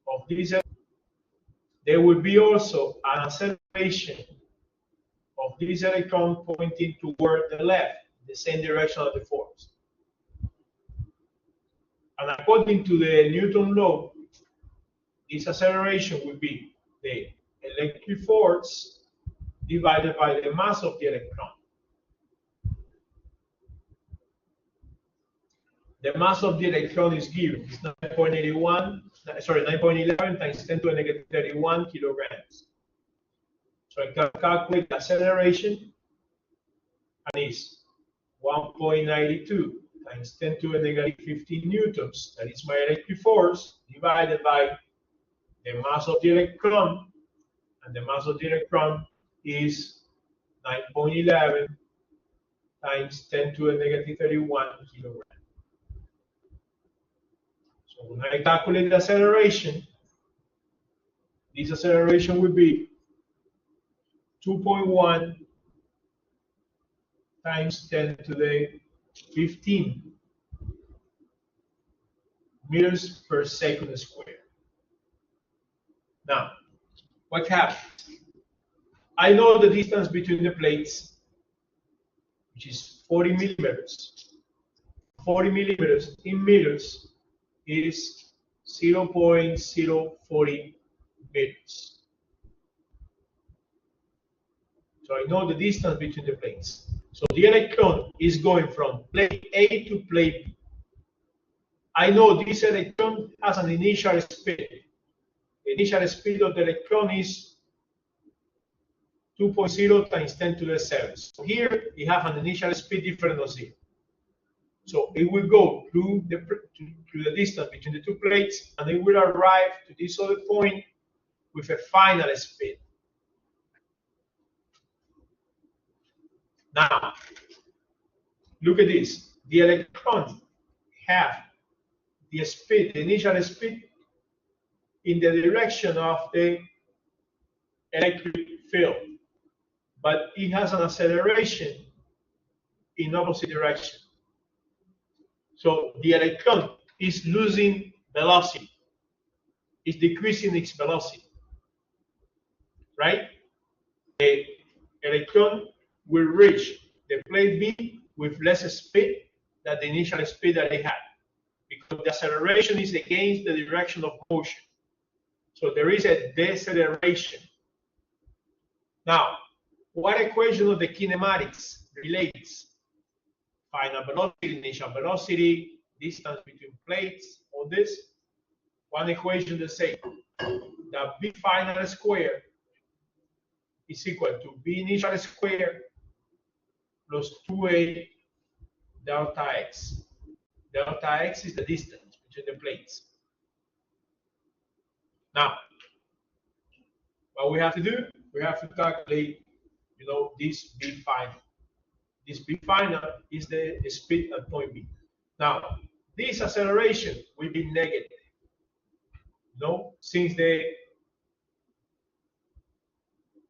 of this. There will be also an acceleration of this electron pointing toward the left, the same direction of the force. And according to the Newton law, this acceleration will be the electric force divided by the mass of the electron. The mass of the electron is given. It's 9.11 times 10 to the negative 31 kilograms. So I can calculate the acceleration, and it's 1.92 times 10 to the negative 15 newtons. That is my electric force divided by the mass of the electron, and the mass of the electron is 9.11 times 10 to the negative 31 kilograms. So when I calculate the acceleration, this acceleration will be 2.1 times 10 to the 15 meters per second squared. Now, what happens? I know the distance between the plates, which is 40 millimeters. 40 millimeters in meters is 0.040 meters. So I know the distance between the plates. So the electron is going from plate A to plate B. I know this electron has an initial speed. The initial speed of the electron is 2.0 times 10 to the 7. So here we have an initial speed different of 0. So it will go through the distance between the two plates, and it will arrive to this other point with a final speed. Now, look at this. The electron have the speed, the initial speed, in the direction of the electric field, but it has an acceleration in opposite direction. So the electron is losing velocity. It's decreasing its velocity, right? The electron will reach the plate B with less speed than the initial speed that it had, because the acceleration is against the direction of motion. So there is a deceleration. Now, what equation of the kinematics relates? Final velocity, initial velocity, distance between plates, all this. One equation that says that B final square is equal to B initial square plus 2A delta x. Delta x is the distance between the plates. Now, what we have to do, we have to calculate, this B final. This B final is the speed at point B. Now, this acceleration will be negative. Since the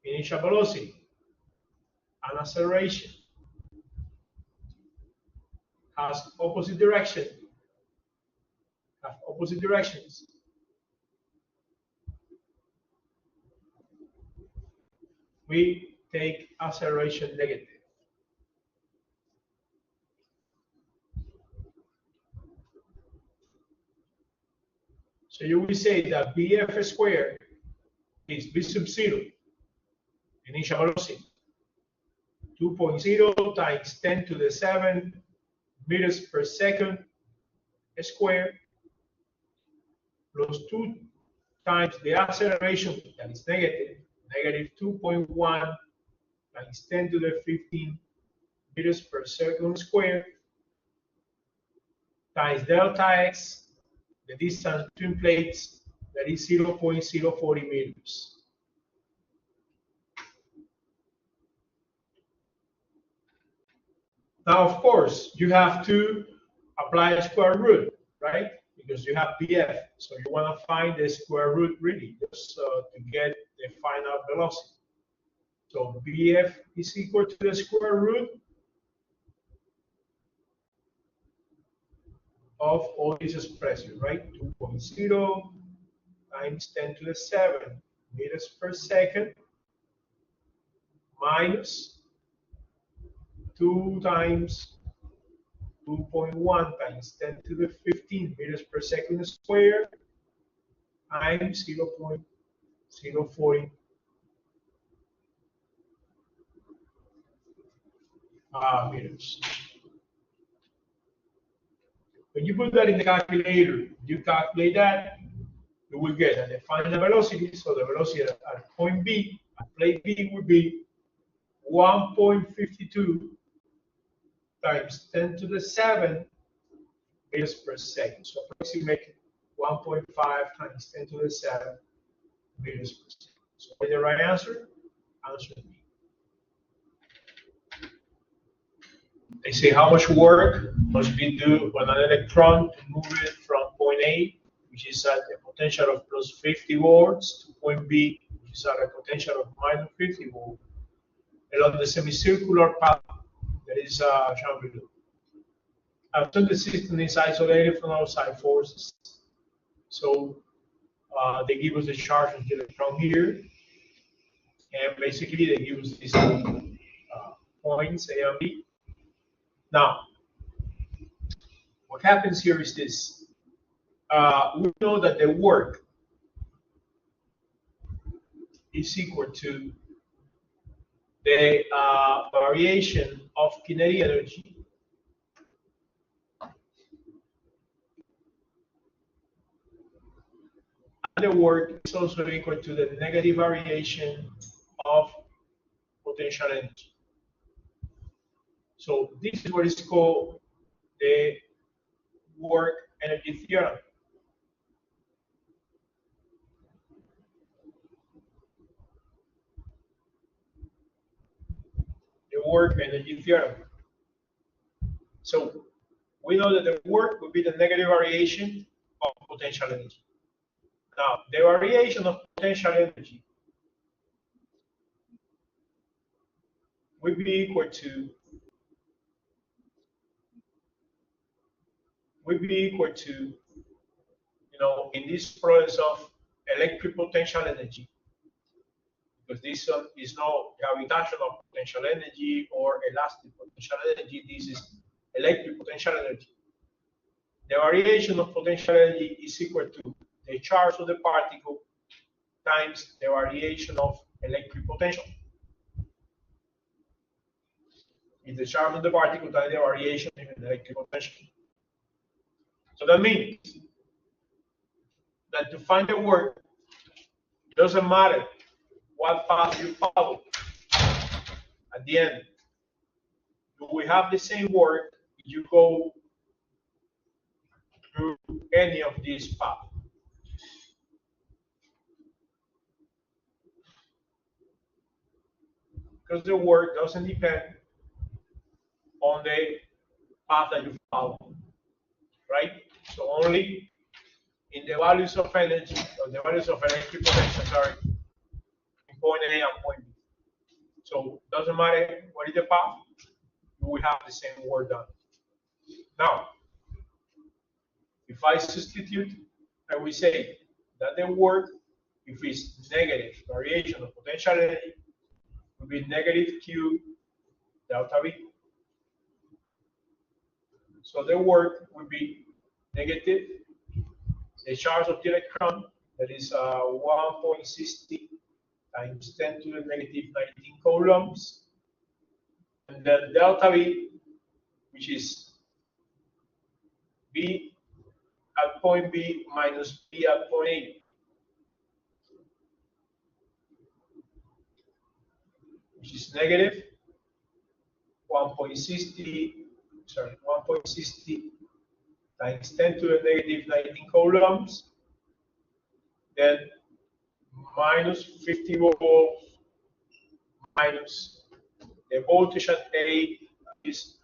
initial velocity and acceleration have opposite directions, we take acceleration negative. So you will say that Bf squared is V sub 0, initial velocity, 2.0 times 10 to the 7 meters per second squared, plus 2 times the acceleration, that is negative, negative 2.1 times 10 to the 15 meters per second squared, times delta x, the distance between plates, that is 0.040 meters. Now, of course, you have to apply a square root, right? Because you have BF, so you want to find the square root really, just to get the final velocity. So BF is equal to the square root of all these expressions, right? 2.0 times 10 to the 7 meters per second minus 2 times 2.1 times 10 to the 15 meters per second squared times 0.040 meters. When you put that in the calculator, you calculate that, you will get and define the velocity. So the velocity at point B, at plate B, would be 1.52 times 10 to the 7 meters per second. So approximately 1.5 times 10 to the 7 meters per second. So what is the right answer? Answer B. They say how much work must be done on an electron to move it from point A, which is at a potential of plus 50 volts, to point B, which is at a potential of minus 50 volts, along the semicircular path that is shown below. After the system is isolated from outside forces, so they give us the charge of the electron here, and basically they give us these points A and B. Now, what happens here is this. We know that the work is equal to the variation of kinetic energy and the work is also equal to the negative variation of potential energy. So this is what is called the work energy theorem. The work energy theorem. So we know that the work would be the negative variation of potential energy. Now, the variation of potential energy will be equal to in this process of electric potential energy, because this is no gravitational potential energy or elastic potential energy, this is electric potential energy. The variation of potential energy is equal to the charge of the particle times the variation of electric potential. It's the charge of the particle times the variation in electric potential. So that means that to find the work, it doesn't matter what path you follow. At the end, you will have the same work if you go through any of these paths. Because the work doesn't depend on the path that you follow, right? So only in the values of energy, or the values of electric potential, sorry, in point A and point B. So it doesn't matter what is the path, you will have the same work done. Now, if I substitute, I will say that the work, if it's negative variation of potential energy, will be negative Q delta V. So the work will be negative the charge of the electron, that is 1.60 times 10 to the negative 19 coulombs. And then delta V, which is V at point B minus B at point A. Which is negative 1.60, sorry, 1.60 times 10 to the negative 19 coulombs, then minus 50 volts minus the voltage at A is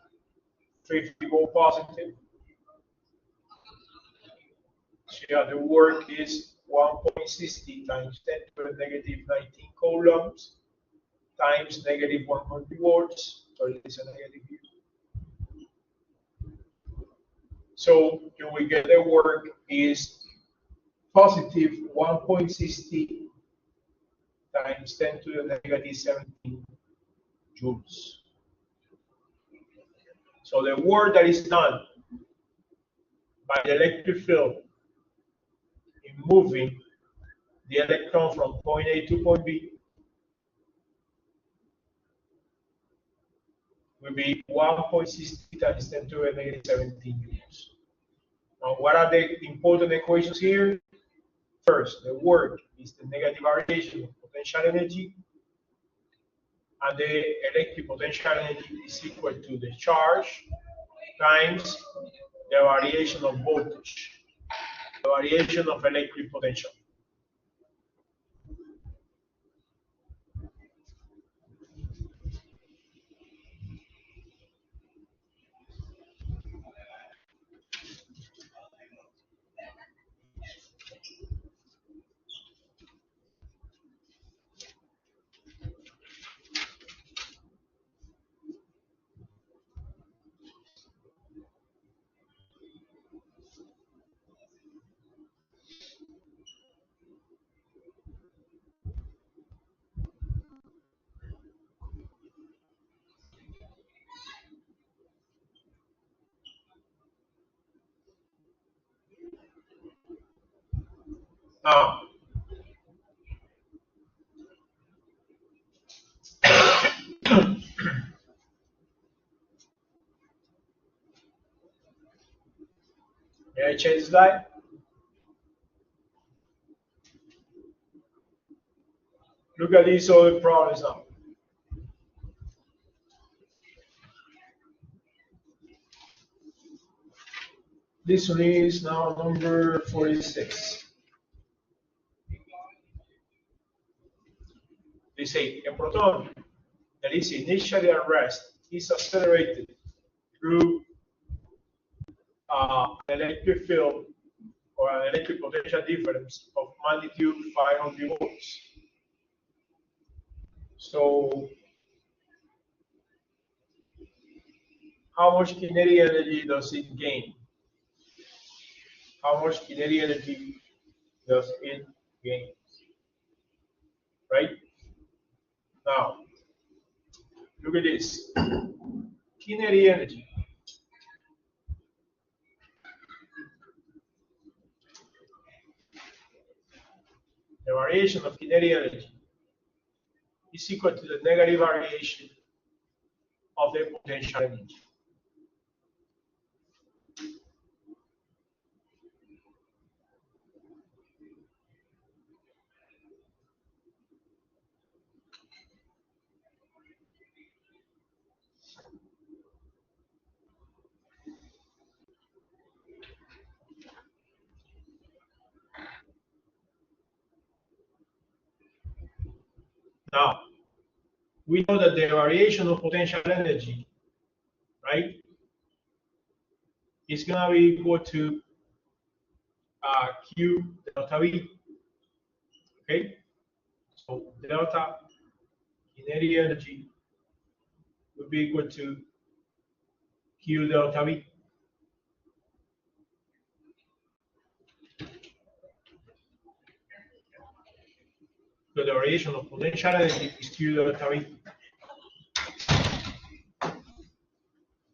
50 volt positive. So yeah, the work is 1.60 times 10 to the negative 19 coulombs times negative 100 volts. Sorry, it's a negative here. So you will get the work is positive 1.60 times 10 to the negative 17 joules. So the work that is done by the electric field in moving the electron from point A to point B will be 1.60 times 10 to the negative 17 joules. Now, what are the important equations here? First, the work is the negative variation of potential energy, and the electric potential energy is equal to the charge times the variation of voltage, the variation of electric potential. Now, may I change the slide? Look at these other problems now. This one is now number 46. They say a proton that is initially at rest is accelerated through an electric field or an electric potential difference of magnitude 500 volts. So, how much kinetic energy does it gain? How much kinetic energy does it gain? Right? Now, look at this. Kinetic energy. The variation of kinetic energy is equal to the negative variation of the potential energy. Now, we know that the variation of potential energy, right, is going to be equal to Q delta V. Okay? So delta kinetic energy will be equal to Q delta V. So the variation of potential energy is Q delta V.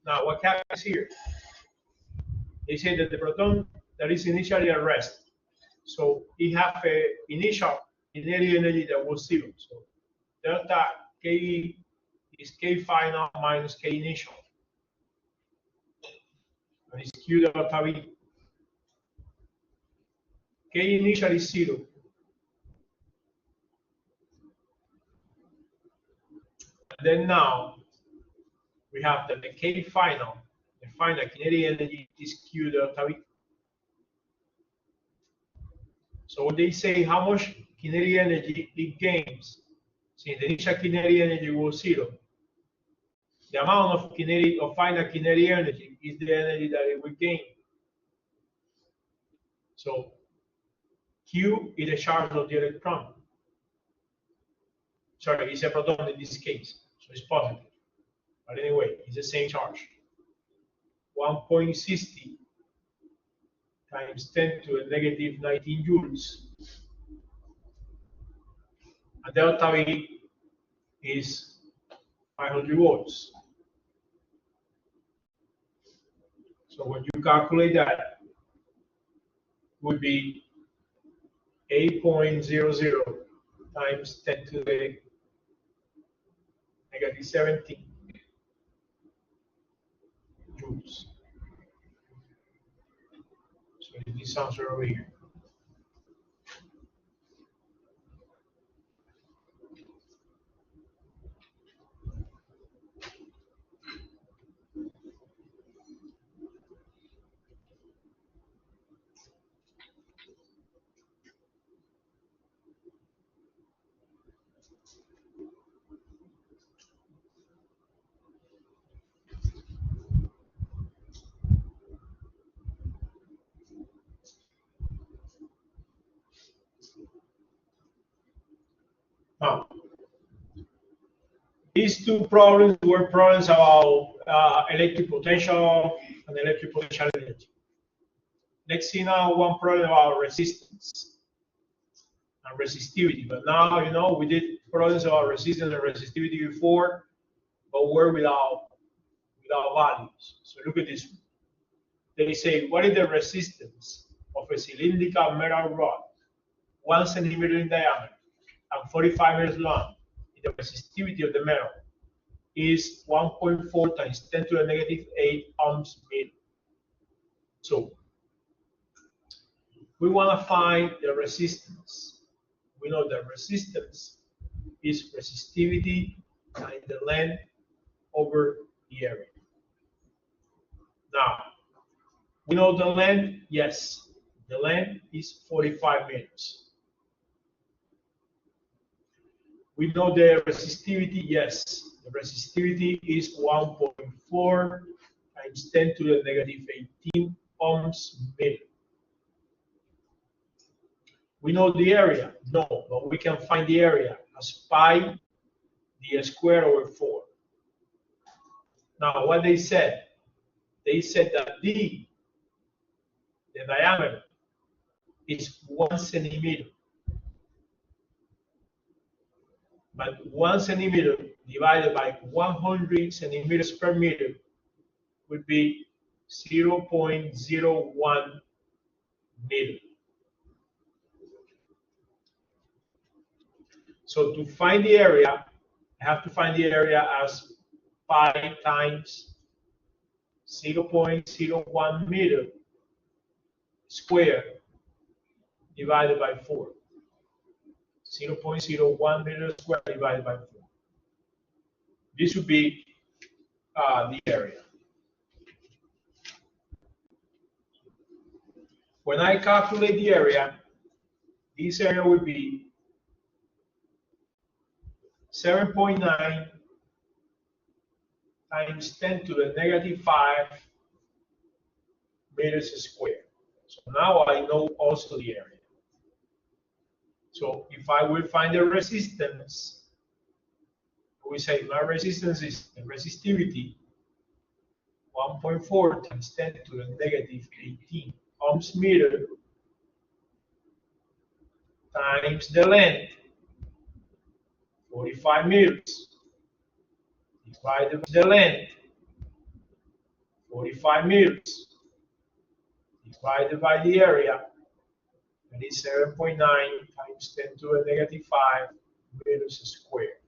Now, what happens here? They say that the proton that is initially at rest So it have a initial kinetic energy that was 0. So delta K is K final minus K initial. And it's Q delta V. K initial is 0. And then now we have that the K final, the final kinetic energy is Q delta V. So when they say how much kinetic energy it gains, since the initial kinetic energy was 0, the amount of kinetic of final kinetic energy is the energy that it will gain. So Q is the charge of the electron. Sorry, it's a proton in this case, so it's positive. But anyway, it's the same charge. 1.60 times 10 to the negative 19 joules. And delta V is 500 volts. So when you calculate that, would be 8.00 times 10 to the negative 17 joules. So this answer over here. Now, these two problems were problems about electric potential and electric potential energy. Let's see now one problem about resistance and resistivity. But now, you know, we did problems about resistance and resistivity before, but we're without values. So look at this one. They say, what is the resistance of a cylindrical metal rod, 1 centimeter in diameter and 45 meters long? The resistivity of the metal is 1.4 times 10 to the negative 8 ohms meter. So we want to find the resistance. We know that resistance is resistivity times the length over the area. Now, we know the length, yes, the length is 45 meters. We know the resistivity, yes, the resistivity is 1.4 times 10 to the negative 18 ohms meter. We know the area, no, but we can find the area as pi d squared over 4. Now, what they said that d, the diameter, is 1 centimeter. But 1 centimeter divided by 100 centimeters per meter would be 0.01 meter. So to find the area, I have to find the area as pi times 0.01 meter squared divided by 4. 0.01 meter squared divided by 4. This would be the area. When I calculate the area, this area would be 7.9 times 10 to the negative 5 meters squared. So now I know also the area. So if I will find the resistance, we say my resistance is the resistivity 1.4 times 10 to the negative 18 ohms meter times the length 45 meters divided by the length 45 meters divided by the area That is 7.9 times 10 to the negative 5 meters squared.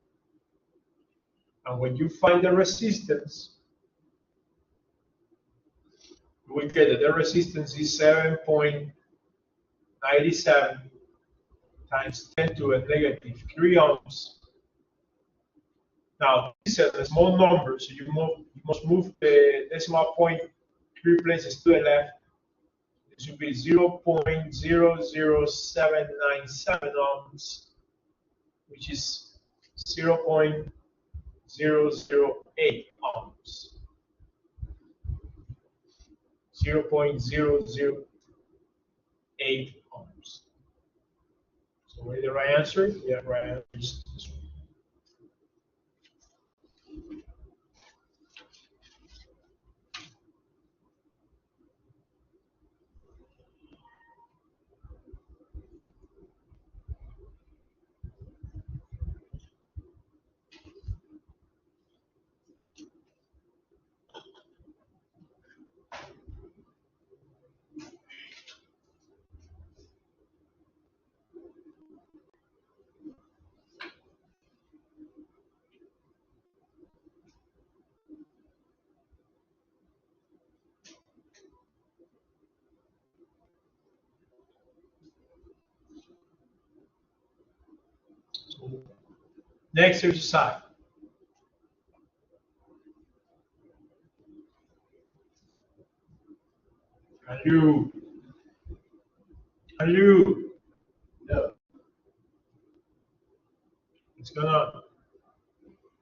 And when you find the resistance, we get that the resistance is 7.97 times 10 to the negative 3 ohms. Now, this is a small number, so you must move the decimal point 3 places to the left. This should be 0.00797 ohms, which is 0.008 ohms. 0.008 ohms. So what is the right answer? The right answer is this one. Next exercise. Hello. Yeah. What's going on?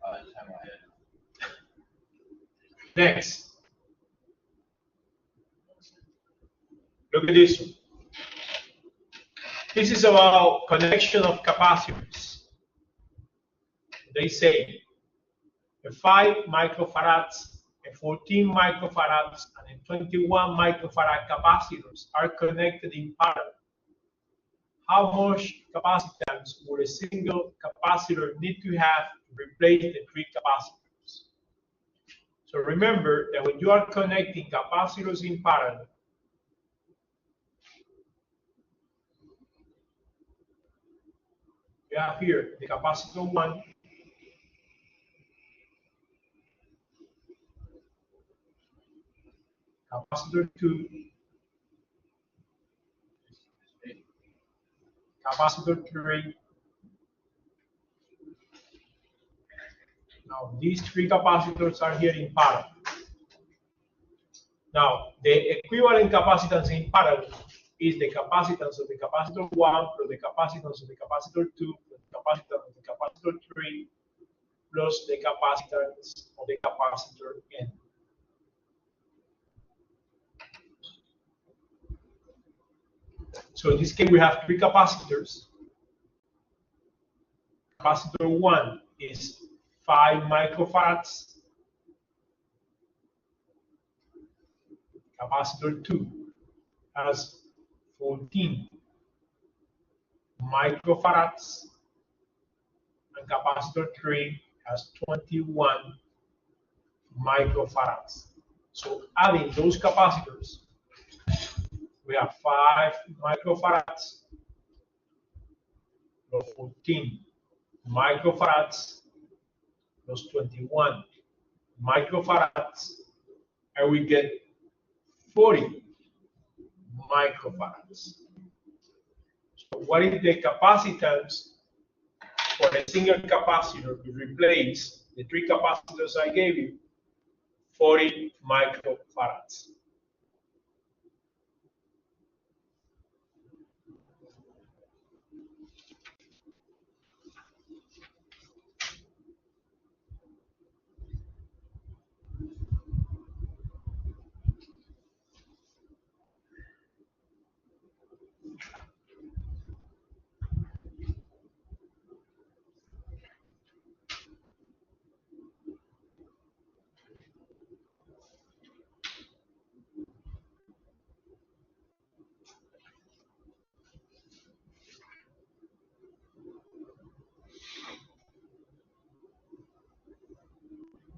I just have my head. Next. Look at this one. This is about connection of capacitors. They say a 5 microfarads, a 14 microfarads, and a 21 microfarad capacitors are connected in parallel. How much capacitance would a single capacitor need to have to replace the 3 capacitors? So remember that when you are connecting capacitors in parallel, you have here the capacitor 1, capacitor 2, capacitor 3. Now these 3 capacitors are here in parallel. Now the equivalent capacitance in parallel is the capacitance of the capacitor 1 plus the capacitance of the capacitor 2 plus the capacitance of the capacitor 3 plus the capacitance of the capacitor N. So in this case, we have 3 capacitors. Capacitor 1 is 5 microfarads. Capacitor 2 has 14 microfarads. And capacitor 3 has 21 microfarads. So adding those capacitors, we have 5 microfarads plus 14 microfarads plus 21 microfarads, and we get 40 microfarads. So what is the capacitance for a single capacitor to replace the 3 capacitors I gave you? 40 microfarads.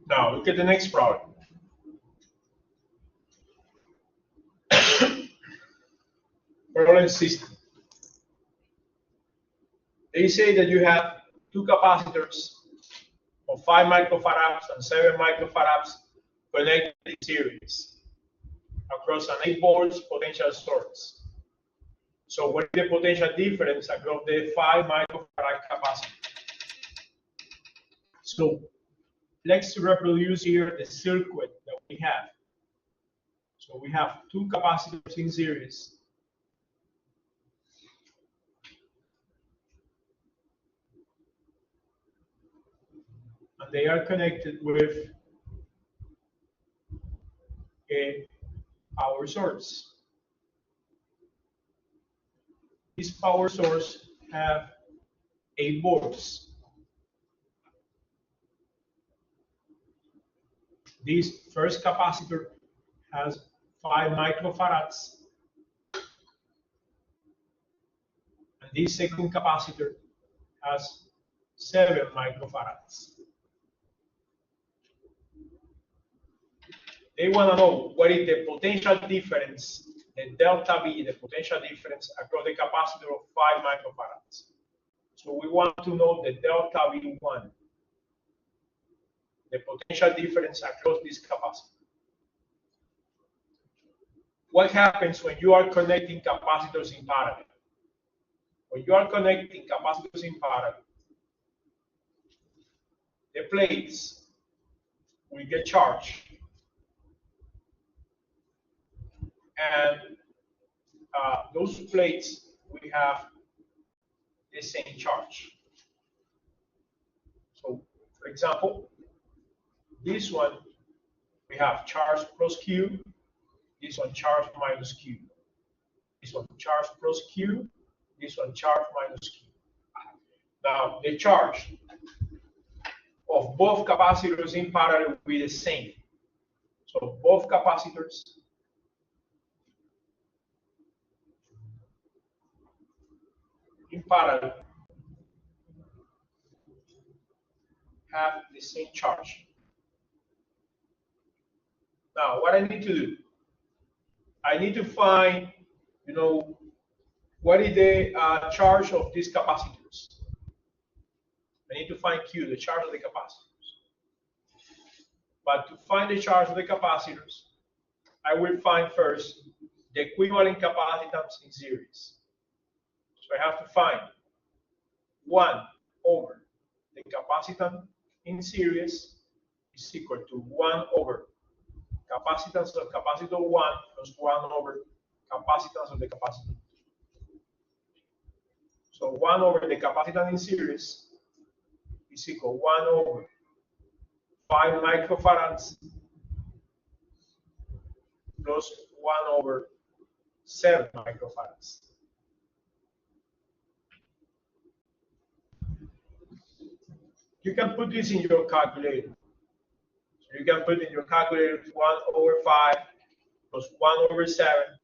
Now look at the next problem. Problem system. They say that you have two capacitors of 5 microfarads and 7 microfarads connected in series across an 8 volts potential source. So what is the potential difference across the 5 microfarad capacitor? So let's reproduce here the circuit that we have. So we have two capacitors in series. And they are connected with a power source. This power source have 8 volts. This first capacitor has 5 microfarads. And this second capacitor has 7 microfarads. They want to know what is the potential difference, the delta V, the potential difference across the capacitor of 5 microfarads. So we want to know the delta V1, the potential difference across this capacitor. What happens when you are connecting capacitors in parallel? When you are connecting capacitors in parallel, the plates will get charged, and those plates will have the same charge. So, for example, this one we have charge plus Q, this one charge minus Q, this one charge plus Q, this one charge minus Q. Now, the charge of both capacitors in parallel will be the same. So both capacitors in parallel have the same charge. Now, what I need to do, I need to find, what is the charge of these capacitors. I need to find Q, the charge of the capacitors. But to find the charge of the capacitors, I will find first the equivalent capacitance in series. So I have to find 1 over the capacitance in series is equal to 1 over capacitance of capacitor 1 plus 1 over capacitance of the capacitor. So 1 over the capacitance in series is equal to 1 over 5 microfarads plus 1 over 7 microfarads. You can put this in your calculator. So you can put in your calculator 1 over 5 plus 1 over 7.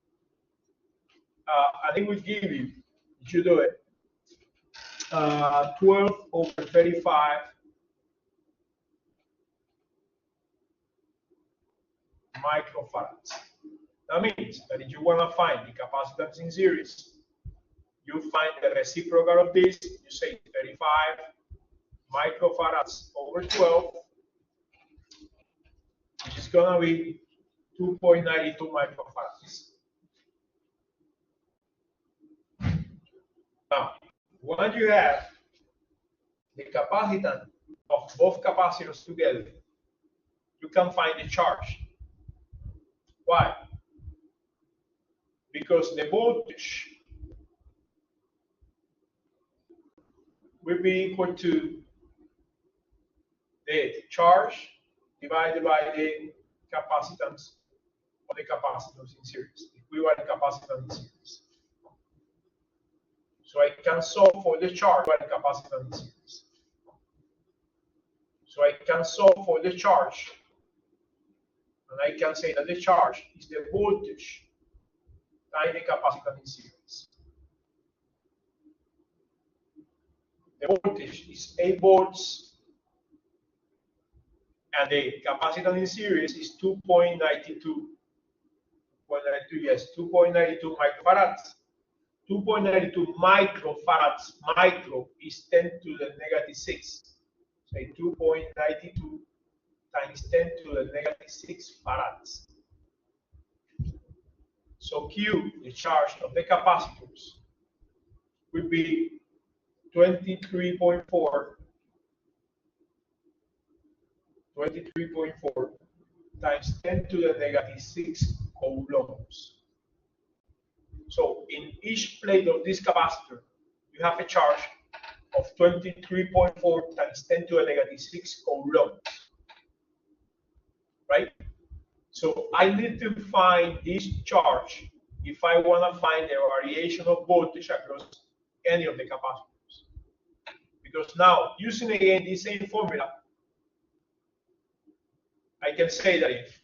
And it will give you, if you do it, 12 over 35 microfarads. That means that if you want to find the capacitance in series, you find the reciprocal of this, you say 35 microfarads over 12, which is going to be 2.92 microfarads. Now, once you have the capacitance of both capacitors together, you can find the charge. Why? Because the voltage will be equal to the charge divided by the capacitance of the capacitors in series, the equivalent capacitance in series. So I can solve for the charge by the capacitance in series. So I can solve for the charge, and I can say that the charge is the voltage times the capacitance in series. The voltage is 8 volts, and the capacitance in series is 2.92. 2.92 microfarads. 2.92 microfarads. Micro is 10 to the negative 6. Say 2.92 times 10 to the negative 6 farads. So Q, the charge of the capacitors, would be 23.4 times 10 to the negative 6 coulombs. So in each plate of this capacitor, you have a charge of 23.4 times 10 to the negative 6 coulombs, right? So I need to find this charge if I want to find the variation of voltage across any of the capacitors. Because now, using again the same formula, I can say that if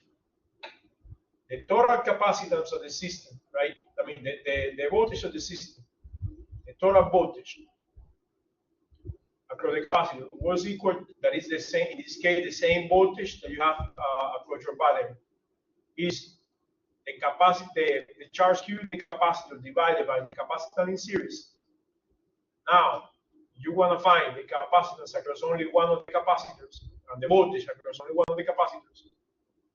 the total capacitance of the system, right? I mean, the voltage of the system, the total voltage across the capacitor was equal, that is the same, in this case, the same voltage that you have across your battery, is the capacity, the charge Q in the capacitor divided by the capacitance in series. Now, you want to find the capacitance across only one of the capacitors and the voltage across only one of the capacitors.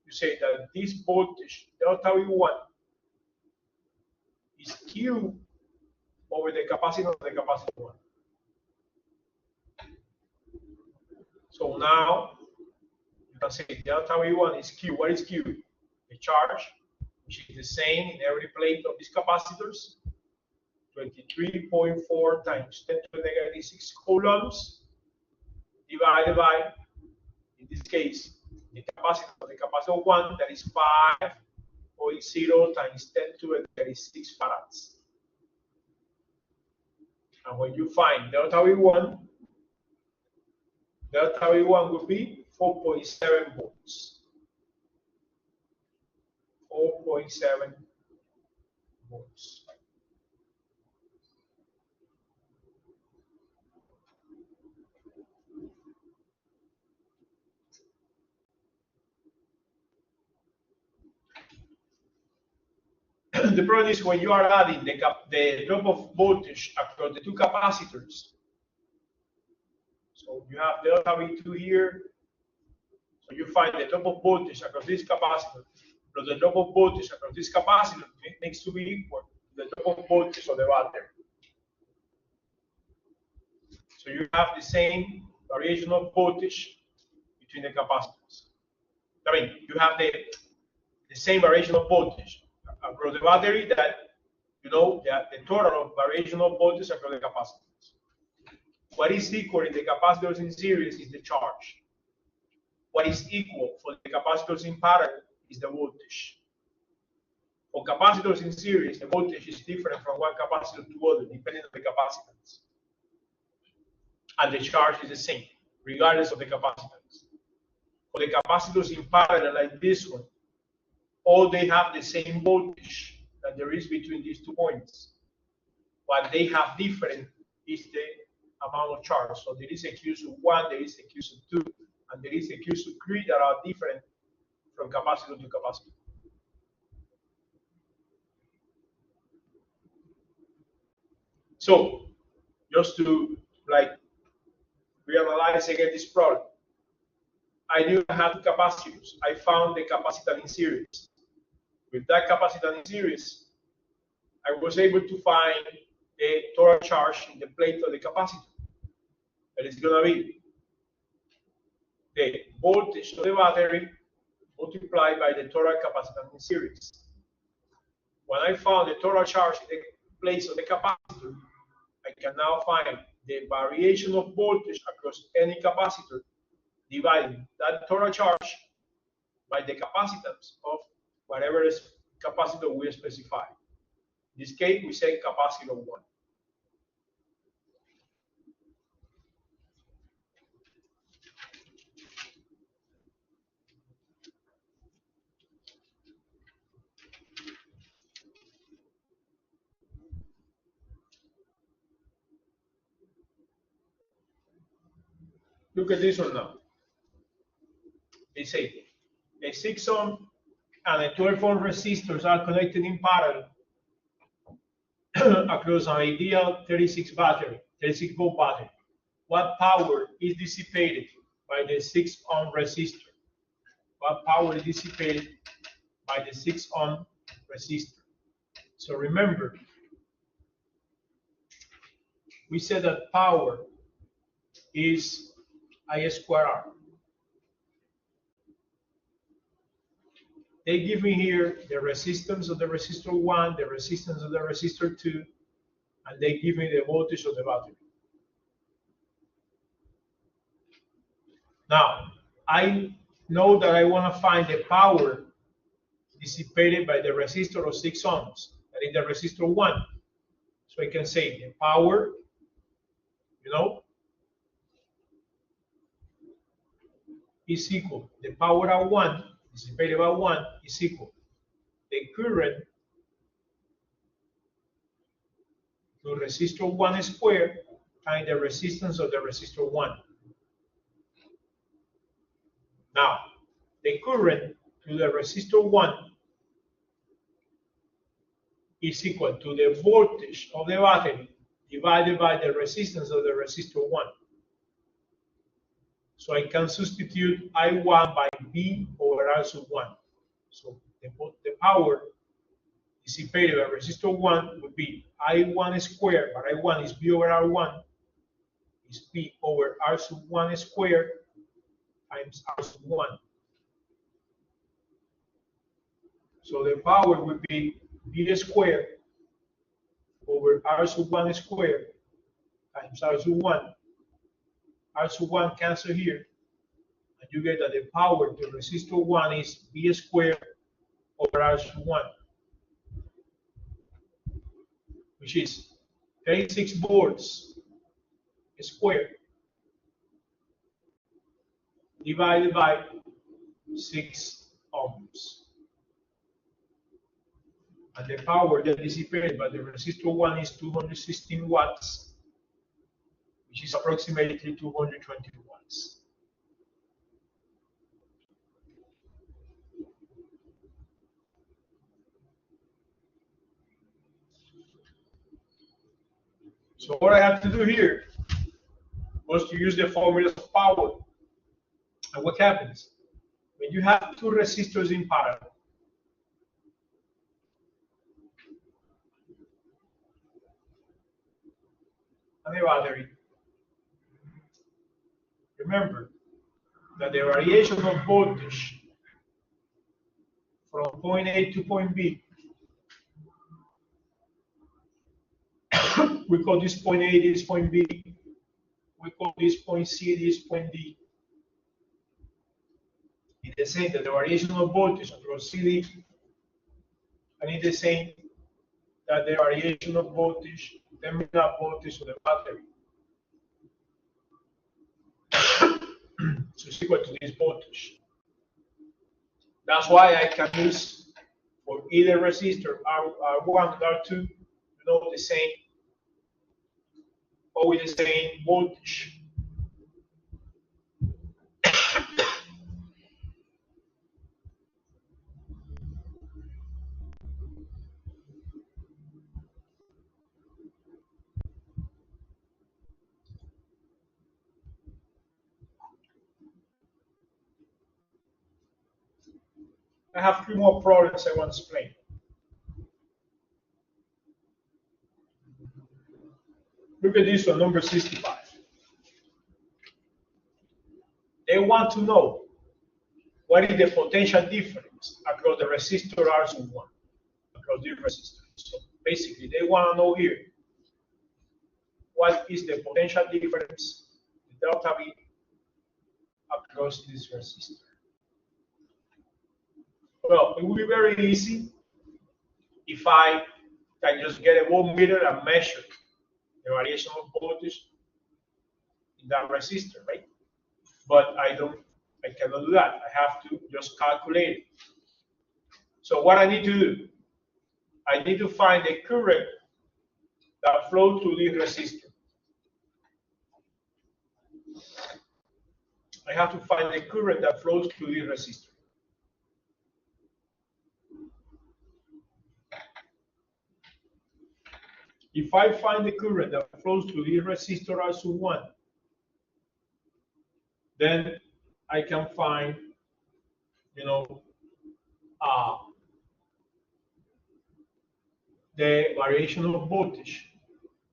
You say that this voltage, delta V1, is Q over the capacitance of the capacitor 1. So now, you can say delta V1 is Q. What is Q? The charge, which is the same in every plate of these capacitors, 23.4 times 10 to the negative 6 coulombs, divided by, in this case, the capacitance of the capacitor 1, that is 5.0 times 10 to the negative 6 farads. And when you find delta V1 would be 4.7 volts. 4.7 volts. The problem is when you are adding the drop of voltage across the two capacitors. So you have delta V2 here. So you find the drop of voltage across this capacitor plus the drop of voltage across this capacitor needs to be equal to the drop of voltage of the battery. So you have the same variation of voltage between the capacitors. I mean, you have the same variation of voltage across the battery that, you know, the total of variation of voltage across the capacitors. What is equal in the capacitors in series is the charge. What is equal for the capacitors in parallel is the voltage. For capacitors in series, the voltage is different from one capacitor to other, depending on the capacitance. And the charge is the same, regardless of the capacitance. For the capacitors in parallel, like this one, all they have the same voltage that there is between these 2 points. What they have different is the amount of charge. So there is a Q sub 1, there is a Q sub 2, and there is a Q sub 3 that are different from capacitor to capacitor. So, just to reanalyze again this problem, I knew I had capacitors. I found the capacitor in series. With that capacitor in series, I was able to find the total charge in the plate of the capacitor. That is going to be the voltage of the battery multiplied by the total capacitance in series. When I found the total charge in the place of the capacitor, I can now find the variation of voltage across any capacitor, dividing that total charge by the capacitance of whatever capacitor we specify. In this case, we say capacitor 1. Look at this one now. They say a 6 ohm and a 12 ohm resistors are connected in parallel across an ideal 36 volt battery, what power is dissipated by the 6 ohm resistor? What power is dissipated by the 6 ohm resistor? So remember, we said that power is I square R. They give me here the resistance of the resistor 1, the resistance of the resistor 2, and they give me the voltage of the battery. Now, I know that I want to find the power dissipated by the resistor of 6 ohms, that is the resistor 1. So I can say the power, is equal. The power of 1 dissipated by 1 is equal. The current to resistor 1 squared times the resistance of the resistor 1. Now, the current to the resistor 1 is equal to the voltage of the battery divided by the resistance of the resistor 1. So I can substitute I1 by V over R sub 1. So the power dissipated by resistor 1 would be I1 squared, but I1 is V over R1, is P over R sub 1 squared times R sub 1. So the power would be V squared over R sub 1 squared times R sub 1. R sub 1 cancel here, and you get that the power to resistor 1 is V squared over R sub 1, which is 36 volts squared divided by 6 ohms. And the power that is dissipated by the resistor 1 is 216 watts, which is approximately 220 watts. So what I have to do here was to use the formulas of power. And what happens? When you have two resistors in parallel, and a battery, remember that the variation of voltage from point A to point B, we call this point A, this point B, we call this point C, this point D. It's the same that the variation of voltage across CD, and it's the same that the variation of voltage, terminal voltage of the battery. So it's equal to this voltage. That's why I can use for either resistor R1 and R2, the same, always the same voltage. I have 3 more problems I want to explain. Look at this one, number 65. They want to know what is the potential difference across the resistor R1, across the resistors. So basically, they want to know here what is the potential difference, the delta V, across this resistor. Well, it will be very easy if I can just get a voltmeter and measure the variation of voltage in that resistor, right? But I cannot do that. I have to just calculate it. So what I need to do, I need to find the current that flows through this resistor. I have to find the current that flows through this resistor. If I find the current that flows through this resistor R sub 1, then I can find, you know, uh, the variation of voltage,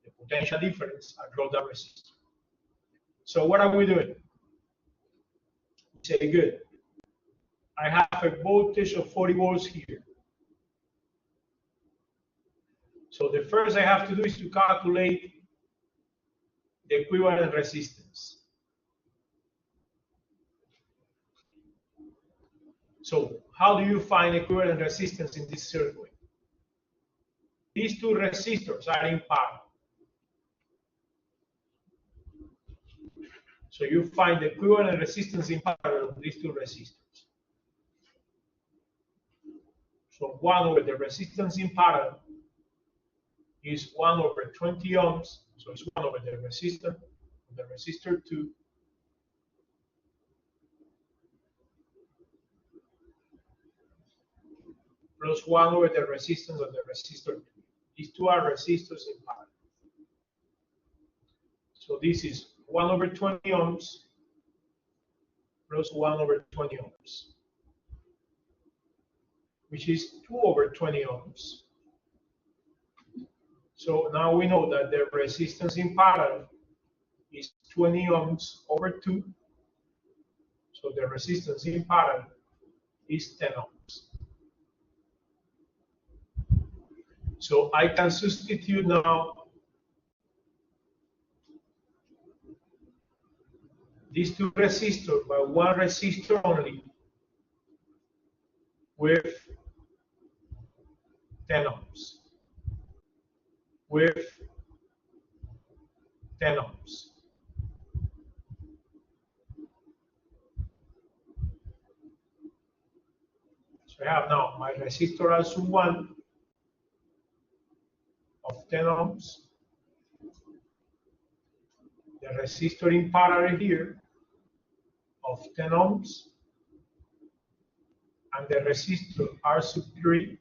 the potential difference across that resistor. So what are we doing? We say, good. I have a voltage of 40 volts here. So the first I have to do is to calculate the equivalent resistance. So how do you find equivalent resistance in this circuit? These two resistors are in parallel. So you find the equivalent resistance in parallel of these two resistors. So 1 over the resistance in parallel is 1 over 20 ohms. So it's 1 over the resistor 2, plus 1 over the resistance of the resistor 3. These two are resistors in parallel. So this is 1 over 20 ohms plus 1 over 20 ohms, which is 2 over 20 ohms. So now we know that the resistance in parallel is 20 ohms over 2. So the resistance in parallel is 10 ohms. So I can substitute now these two resistors by one resistor only with 10 ohms. With 10 ohms. So I have now my resistor R sub 1 of 10 ohms, the resistor in parallel here of 10 ohms, and the resistor R sub 3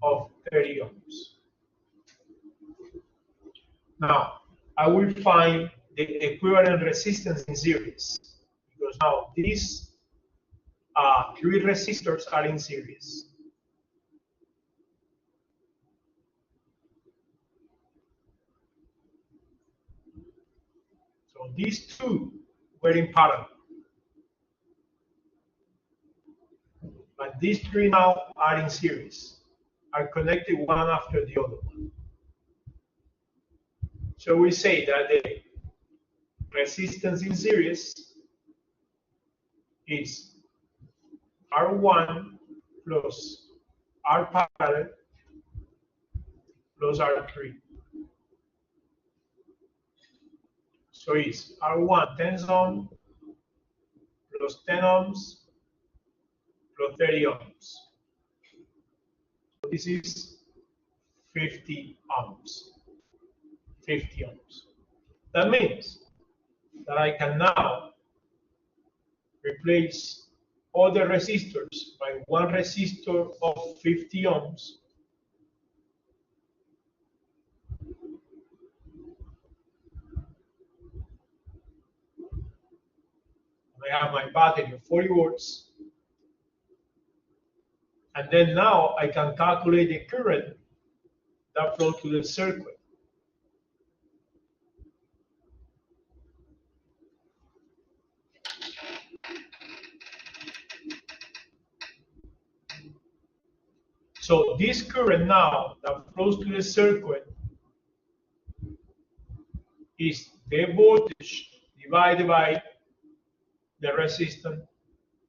of 30 ohms. Now, I will find the equivalent resistance in series, because now these three resistors are in series. So these two were in parallel. But these three now are in series, are connected one after the other one. So we say that the resistance in series is R1 plus R parallel plus R3. So it's R1 10 ohms plus 10 ohms plus 30 ohms. So this is 50 ohms. 50 ohms. That means that I can now replace all the resistors by one resistor of 50 ohms. I have my battery of 40 volts. And then now I can calculate the current that flows through the circuit. So this current now that flows through the circuit is the voltage divided by the resistance,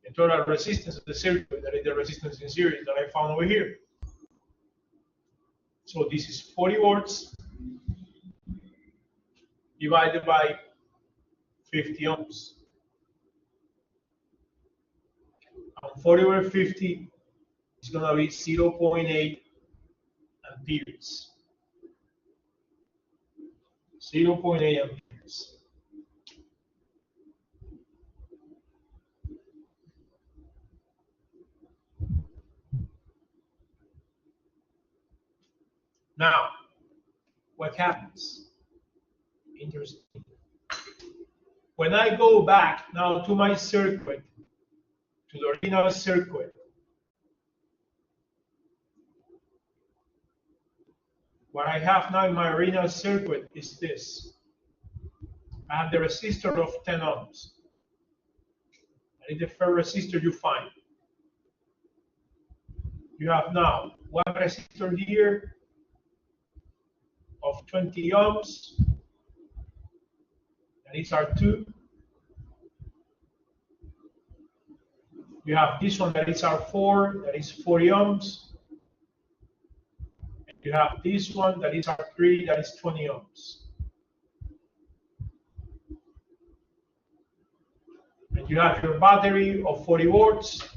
the total resistance of the circuit, that is the resistance in series that I found over here. So this is 40 volts divided by 50 ohms. And 40 over 50 is going to be 0.8 amperes. 0.8 amperes. Now, what happens? Interesting. When I go back now to my circuit, to the original circuit, what I have now in my original circuit is this. I have the resistor of 10 ohms. That is the first resistor you find. You have now one resistor here of 20 ohms. That is R2. You have this one that is R4, that is 40 ohms. And you have this one that is R3, that is 20 ohms. And you have your battery of 40 volts.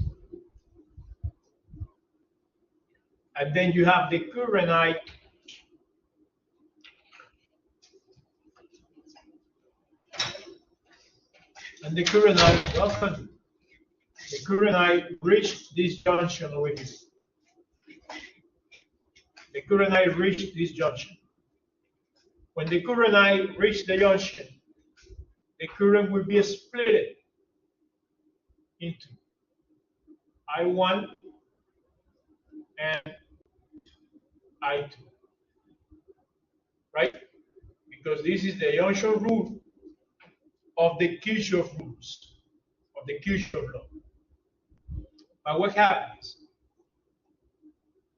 And then you have the current I. And the current I reached this junction over here. The current I reached this junction. When the current I reach the junction, the current will be split into I1 and I2, right? Because this is the junction rule of the Kirchhoff rules, of the Kirchhoff law. But what happens?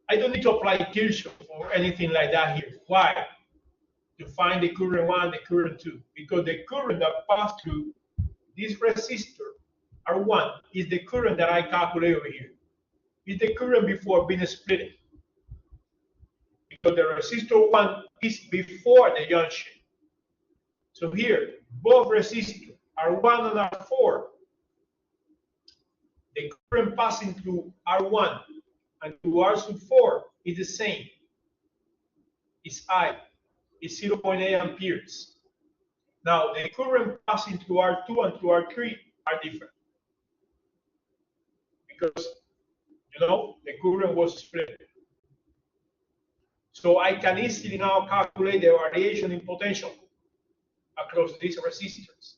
I don't need to apply Kirchhoff or anything like that here. Why? To find the current one, the current two. Because the current that passed through this resistor, R1, is the current that I calculate over here. It's the current before being split. Because the resistor 1 is before the junction. So here, both resistors, R1 and R4, the current passing through R1 and through R4 is the same. It's I. It's 0.8 amperes. Now, the current passing through R2 and through R3 are different. Because, you know, the current was split. So I can easily now calculate the variation in potential across these resistors.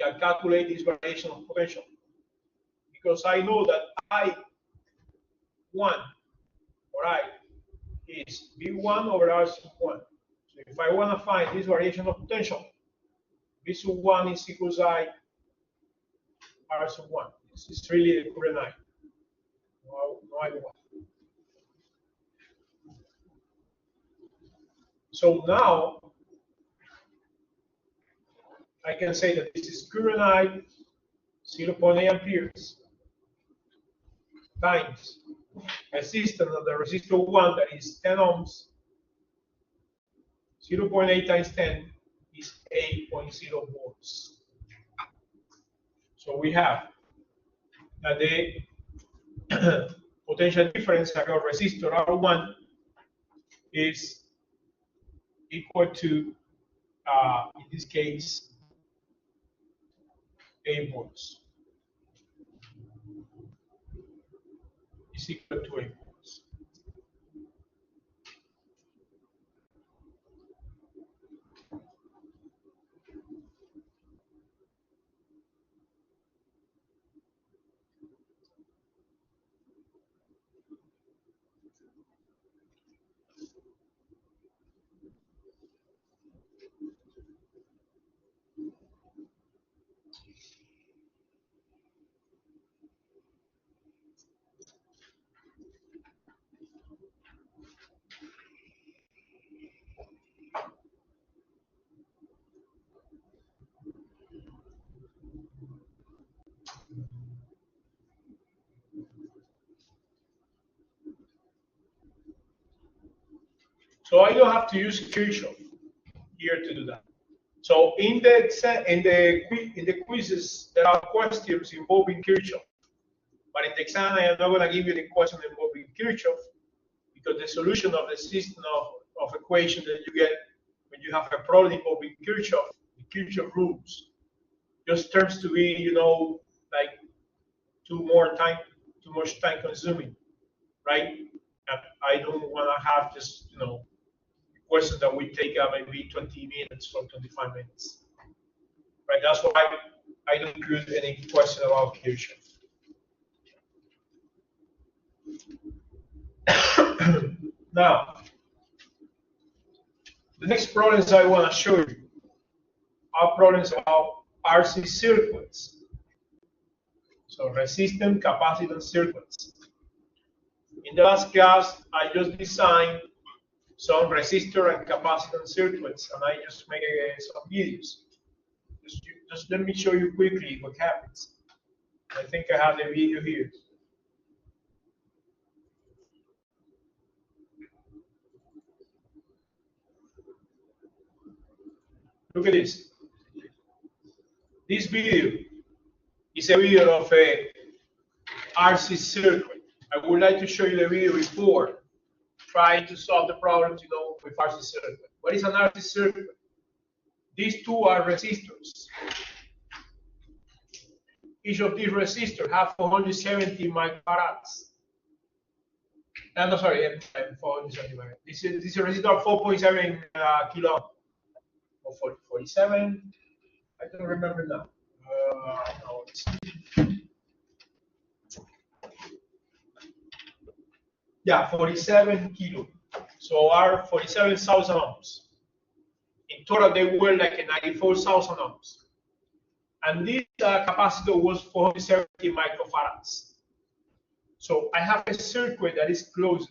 I can calculate this variation of potential because I know that I1 or I is V1 over R sub 1. So if I want to find this variation of potential, V sub 1 is equals I R sub 1. This is really the current I. No I1. So now I can say that this is current I 0.8 amperes times resistance of the resistor 1 that is 10 ohms. 0.8 times 10 is 8.0 volts. So we have that the potential difference across resistor R1 is equal to, in this case, 8 volts. Is equal to 8 volts. So I don't have to use Kirchhoff here to do that. So in the quizzes, there are questions involving Kirchhoff. But in the exam, I am not going to give you the question involving Kirchhoff because the solution of the system of equation that you get when you have a problem involving Kirchhoff, the Kirchhoff rules, just turns to be, you know, like two too much time consuming, right? And I don't want to have just, questions that will take maybe 20 minutes or 25 minutes, right? That's why I don't include any question about Kirchhoff. Now, the next problems I want to show you are problems about RC circuits. So resistant capacitance circuits. In the last class, I just designed some resistor and capacitance circuits, and I just made some videos. Just let me show you quickly what happens. I think I have the video here. Look at this. This video is a video of a RC circuit. I would like to show you the video before trying to solve the problems, with RC circuit. What is an RC circuit? These two are resistors. Each of these resistors have 470 microfarads. No, sorry, 470 microfarads. This is a resistor of 4.7 kilo or 47. I don't remember now. No, yeah, 47 kilo. So are 47,000 ohms. In total, they were like 94,000 ohms. And this capacitor was 470 microfarads. So I have a circuit that is closed,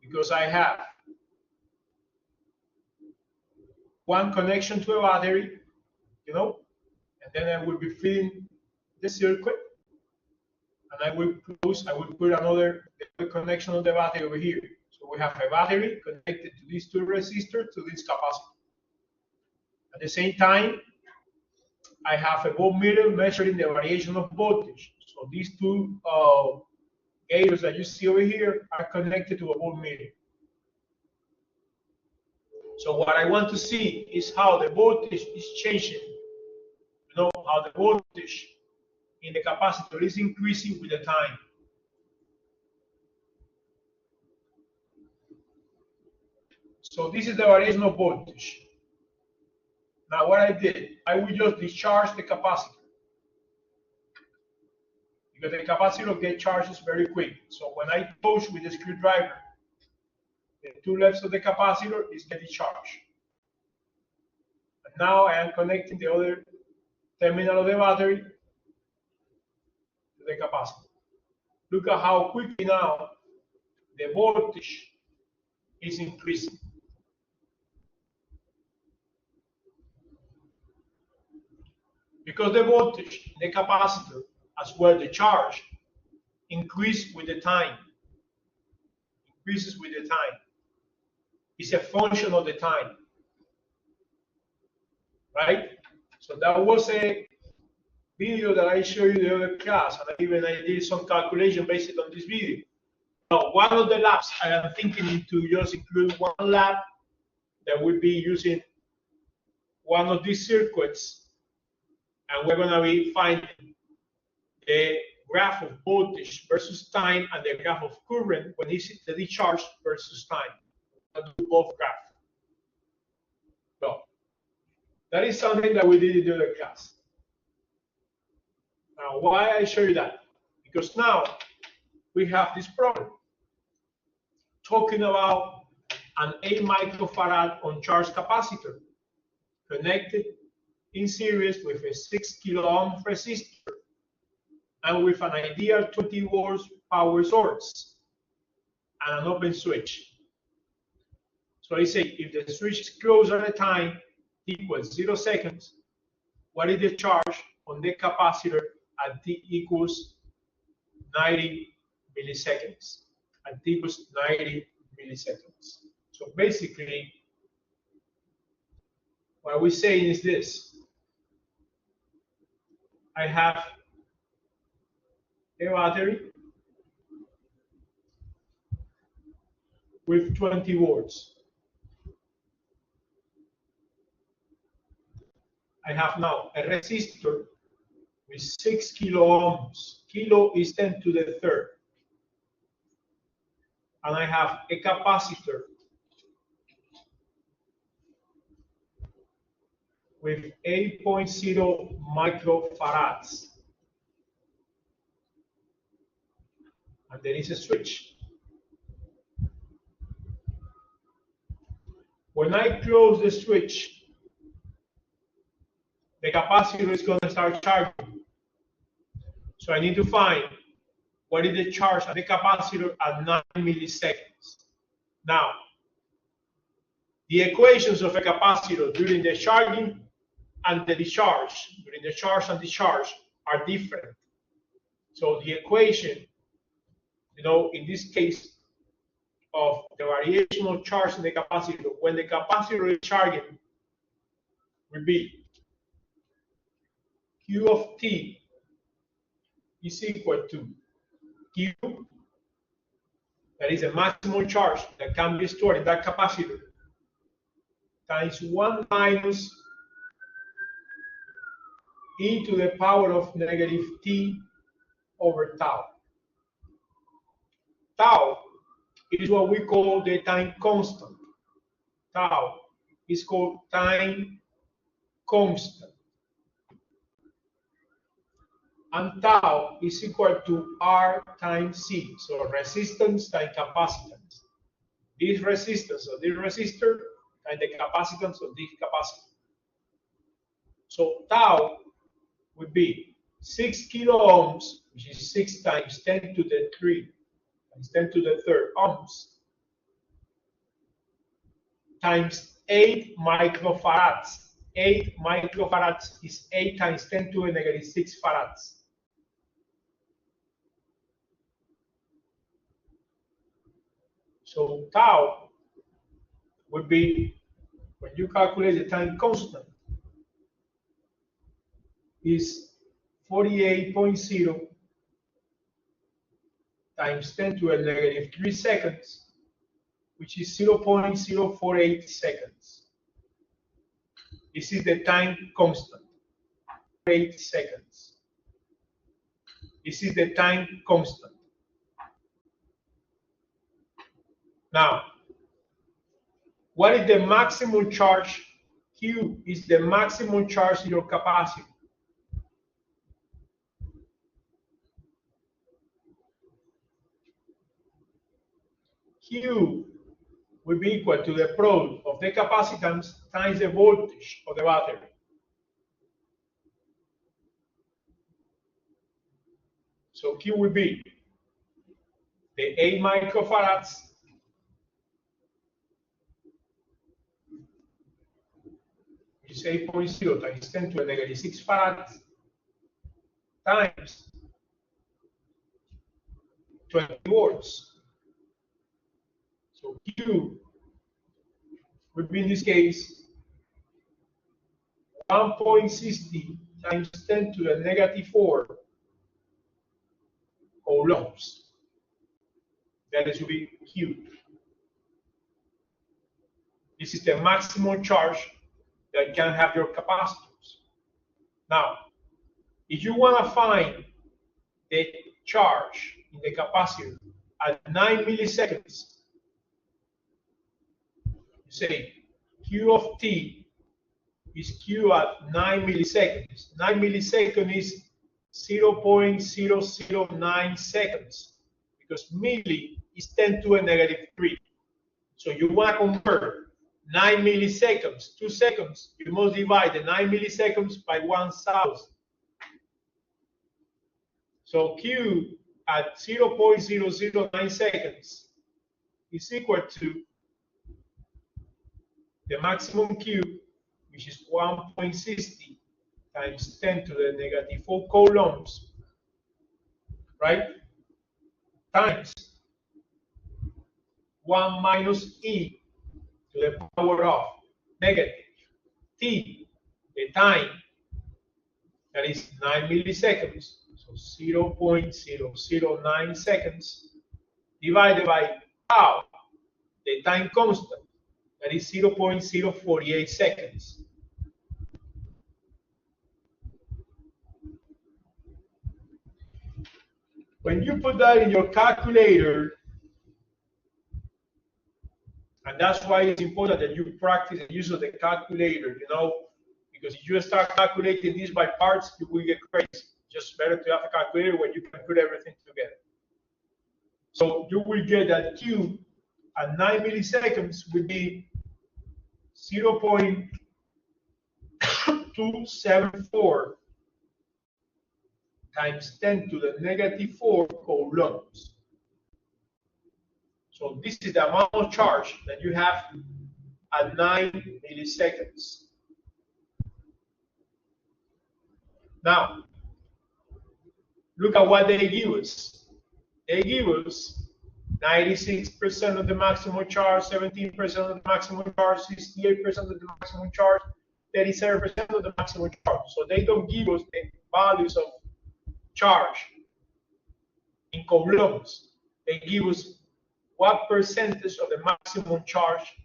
because I have one connection to a battery, and then I will be feeding the circuit, and I will put another connection on the battery over here. So we have a battery connected to these two resistors to this capacitor. At the same time, I have a voltmeter measuring the variation of voltage. So these two gauges that you see over here are connected to a voltmeter. So what I want to see is how the voltage is changing. How the voltage in the capacitor is increasing with the time. So this is the variation of voltage. Now what I did, I will just discharge the capacitor, because the capacitor gets charges very quick. So when I push with the screwdriver, the two lefts of the capacitor is getting charged. And now I am connecting the other terminal of the battery to the capacitor. Look at how quickly now the voltage is increasing. Because the voltage in the capacitor, as well the charge, increases with the time. Increases with the time. It's a function of the time. Right? So that was a video that I showed you the other class, and I did some calculation based on this video. Now, one of the labs I am thinking to just include one lab that will be using one of these circuits, and we're going to be finding the graph of voltage versus time and the graph of current when it's the discharge versus time. I'll do both graphs. So that is something that we did in the other class. Now, why I show you that? Because now we have this problem talking about an 8 microfarad uncharged capacitor connected in series with a 6 kilo ohm resistor and with an ideal 20 volts power source and an open switch. So I say if the switch is closed at a time equals 0 seconds, what is the charge on the capacitor at t equals 90 milliseconds? At t equals 90 milliseconds. So basically, what we're saying is this. I have a battery with 20 volts. I have now a resistor with 6 kilo ohms. Kilo is 10 to the third. And I have a capacitor with 8.0 microfarads. And there is a switch. When I close the switch, the capacitor is going to start charging. So I need to find what is the charge of the capacitor at 9 milliseconds. Now, the equations of a capacitor during the charging and the discharge, during the charge and discharge, are different. So the equation, in this case, of the variational charge in the capacitor, when the capacitor is charging, will be Q of t is equal to Q, that is the maximum charge that can be stored in that capacitor, times 1 minus e to the power of negative t over tau. Tau is what we call the time constant. Tau is called time constant. And tau is equal to R times C, so resistance times capacitance. This resistance of this resistor and the capacitance of this capacitor. So tau would be 6 kilo ohms, which is 6 times 10 to the 3 times 10 to the third ohms, times 8 microfarads. 8 microfarads is 8 times 10 to the negative 6 farads. So tau would be, when you calculate the time constant, is 48.0 times 10 to the negative 3 seconds, which is 0.048 seconds. This is the time constant, 8 seconds. This is the time constant. Now, what is the maximum charge? Q is the maximum charge in your capacitor. Q will be equal to the product of the capacitance times the voltage of the battery. So Q will be the 8 microfarads which is 8.0 times 10 to the negative 6 farads times 20 volts. So Q would be in this case 1.60 times 10 to the negative 4 coulombs. That is to be Q. This is the maximum charge that can have your capacitors. Now, if you want to find the charge in the capacitor at 9 milliseconds, you say Q of t is Q at 9 milliseconds. 9 milliseconds is 0.009 seconds, because milli is 10 to the negative 3. So you want to convert 9 milliseconds, 2 seconds, you must divide the 9 milliseconds by 1,000. So Q at 0.009 seconds is equal to the maximum Q, which is 1.60 times 10 to the negative 4 coulombs, right? Times 1 minus e to the power of negative t, the time, that is 9 milliseconds, so 0.009 seconds, divided by tau, the time constant, that is 0.048 seconds. When you put that in your calculator, and that's why it's important that you practice the use of the calculator, you know, because if you start calculating this by parts, you will get crazy. Just better to have a calculator where you can put everything together. So you will get that Q at 9 milliseconds would be 0.274 times 10 to the negative 4 coulombs. So this is the amount of charge that you have at 9 milliseconds. Now, look at what they give us. They give us 96% of the maximum charge, 17% of the maximum charge, 68% of the maximum charge, 37% of the maximum charge. So they don't give us the values of charge in coulombs. They give us what percentage of the maximum charge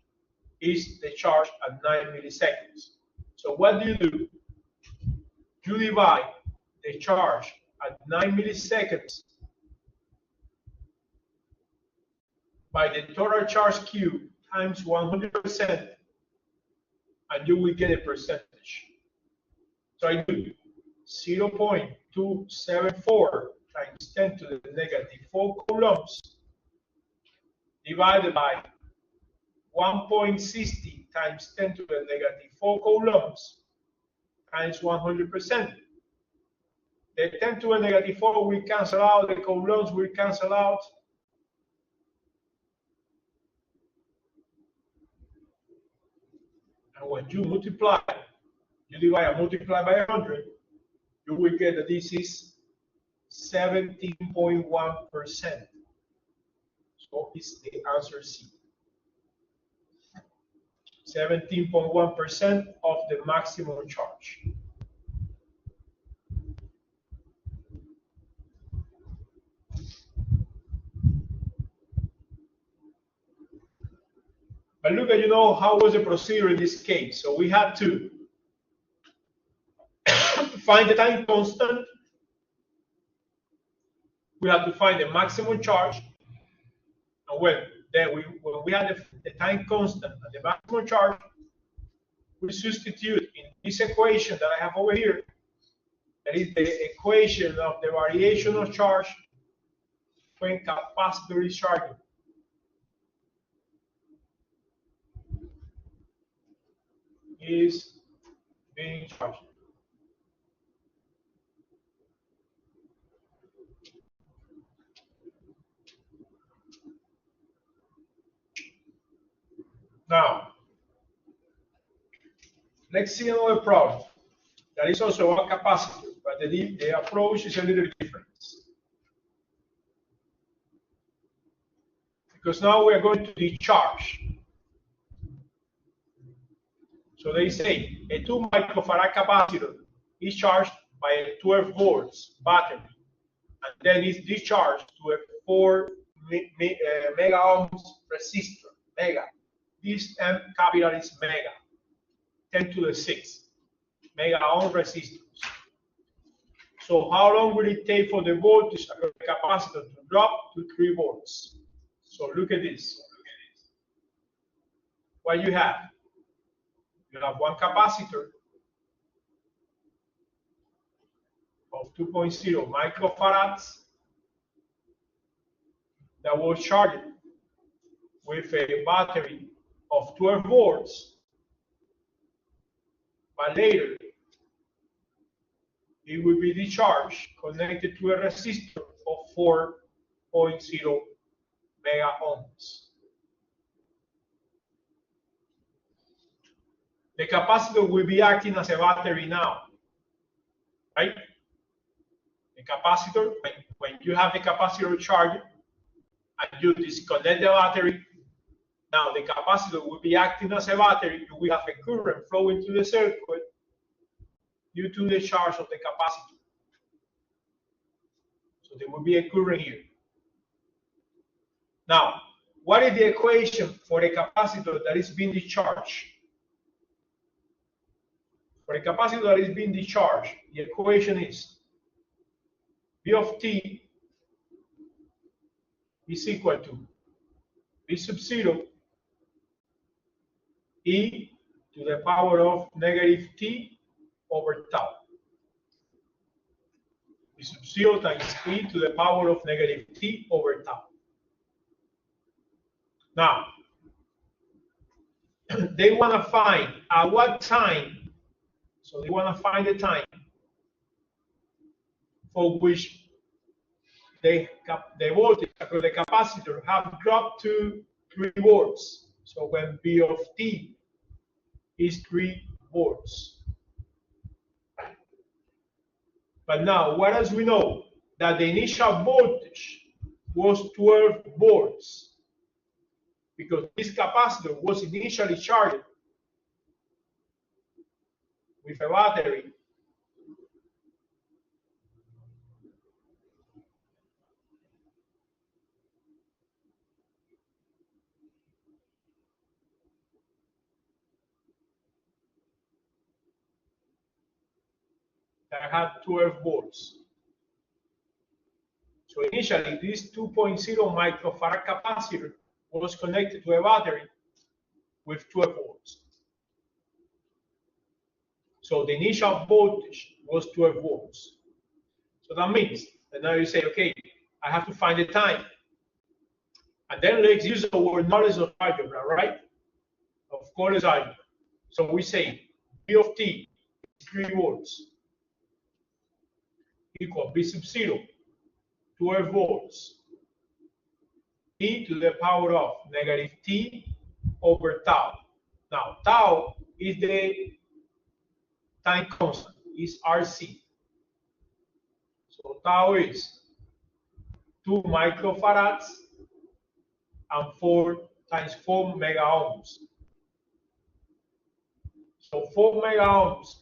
is the charge at 9 milliseconds. So what do? You divide the charge at 9 milliseconds by the total charge Q times 100%, and you will get a percentage. So I do 0.274 times 10 to the negative 4 coulombs divided by 1.60 times 10 to the negative 4 coulombs times 100%. The 10 to the negative 4 will cancel out, the coulombs will cancel out. And when you multiply, you divide and multiply by 100, you will get that this is 17.1%. So it's the answer C. 17.1% of the maximum charge. But look at, how was the procedure in this case? So we had to find the time constant. We had to find the maximum charge. And when we had the time constant and the maximum charge, we substitute in this equation that I have over here. That is the equation of the variation of charge when capacitor is charging. Is being charged. Now, let's see another problem. That is also a capacitor, but the approach is a little different. Because now we are going to discharge. So they say a 2 microfarad capacitor is charged by a 12 volts battery, and then is discharged to a 4 mega ohms resistor. Mega. This M capital is mega. 10 to the 6 mega ohm resistors. So how long will it take for the voltage of the capacitor to drop to 3 volts? So look at this. What you have? You have one capacitor of 2.0 microfarads that was charged with a battery of 12 volts, but later it will be discharged connected to a resistor of 4.0 mega ohms. The capacitor will be acting as a battery now, right? The capacitor, when you have the capacitor charged and you disconnect the battery, now the capacitor will be acting as a battery. You will have a current flowing through the circuit due to the charge of the capacitor. So there will be a current here. Now, what is the equation for the capacitor that is being discharged? For a capacitor that is being discharged, the equation is V of t is equal to V sub 0 e to the power of negative t over tau. V sub 0 times e to the power of negative t over tau. Now, they want to find at what time, so they want to find the time for which the voltage across the capacitor have dropped to 3 volts. So when V of t is 3 volts. But now, what else we know? That the initial voltage was 12 volts because this capacitor was initially charged with a battery that had 12 volts. So initially, this 2.0 microfarad capacitor was connected to a battery with 12 volts. So the initial voltage was 12 volts. So that means that now you say, okay, I have to find the time. And then let's use our knowledge of algebra, right? Of course, algebra. So we say V of t is 3 volts equal V sub 0, 12 volts, e to the power of negative t over tau. Now, tau is the time constant, is RC. So tau is 2 microfarads and 4 times 4 mega ohms. So 4 mega ohms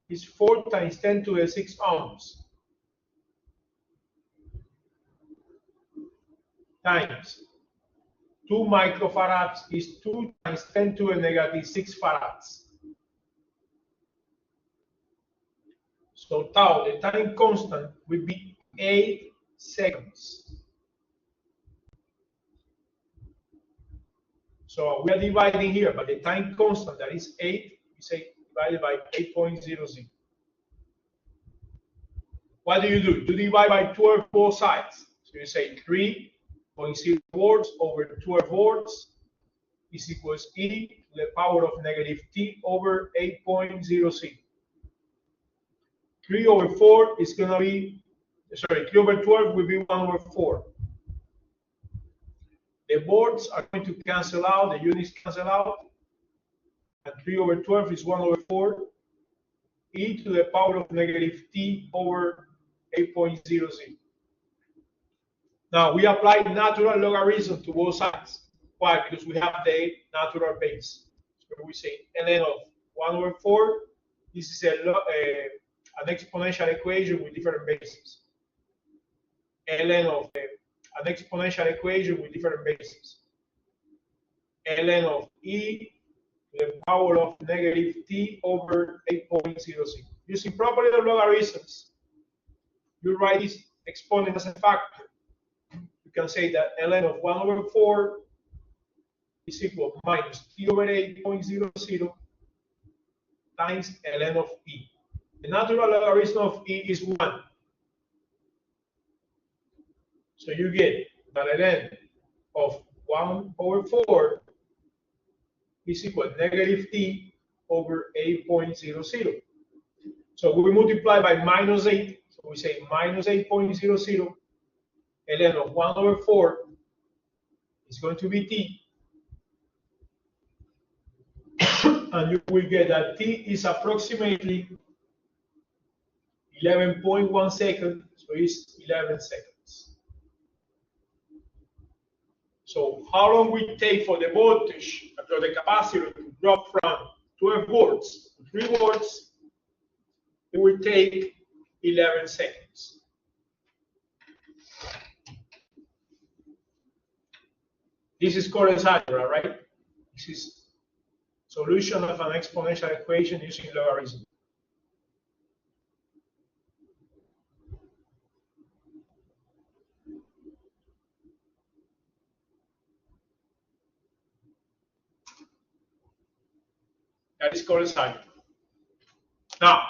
is 4 times 10 to the 6 ohms times 2 microfarads is 2 times 10 to the negative 6 farads. So tau, the time constant, will be 8 seconds. So we are dividing here, but the time constant, that is 8, we say divided by 8.00. What do? You divide by 12 both sides. So you say 3.0 volts over 12 volts is equals e to the power of negative t over 8.00. 3 over 4 is going to be, 3 over 12 will be 1 over 4. The volts are going to cancel out, the units cancel out, and 3 over 12 is 1 over 4, e to the power of negative t over 8.00. Now, we apply natural logarithm to both sides. Why? Because we have the natural base. So we say ln of 1 over 4, this is an exponential equation with different bases. Ln of an exponential equation with different bases. Ln of e to the power of negative t over 8.00. Using property of logarithms, you write this exponent as a factor. You can say that ln of 1 over 4 is equal to minus t over 8.00 times ln of e. The natural logarithm of e is 1. So you get that ln of 1 over 4 is equal to negative t over 8.00. So we multiply by minus 8. So we say minus 8.00 ln of 1 over 4 is going to be t. And you will get that t is approximately 11.1 seconds, so it's 11 seconds. So how long will it take for the voltage across the capacitor to drop from 12 volts to 3 volts? It will take 11 seconds. This is called algebra, right? This is solution of an exponential equation using logarithm. That is called a cycle. Now,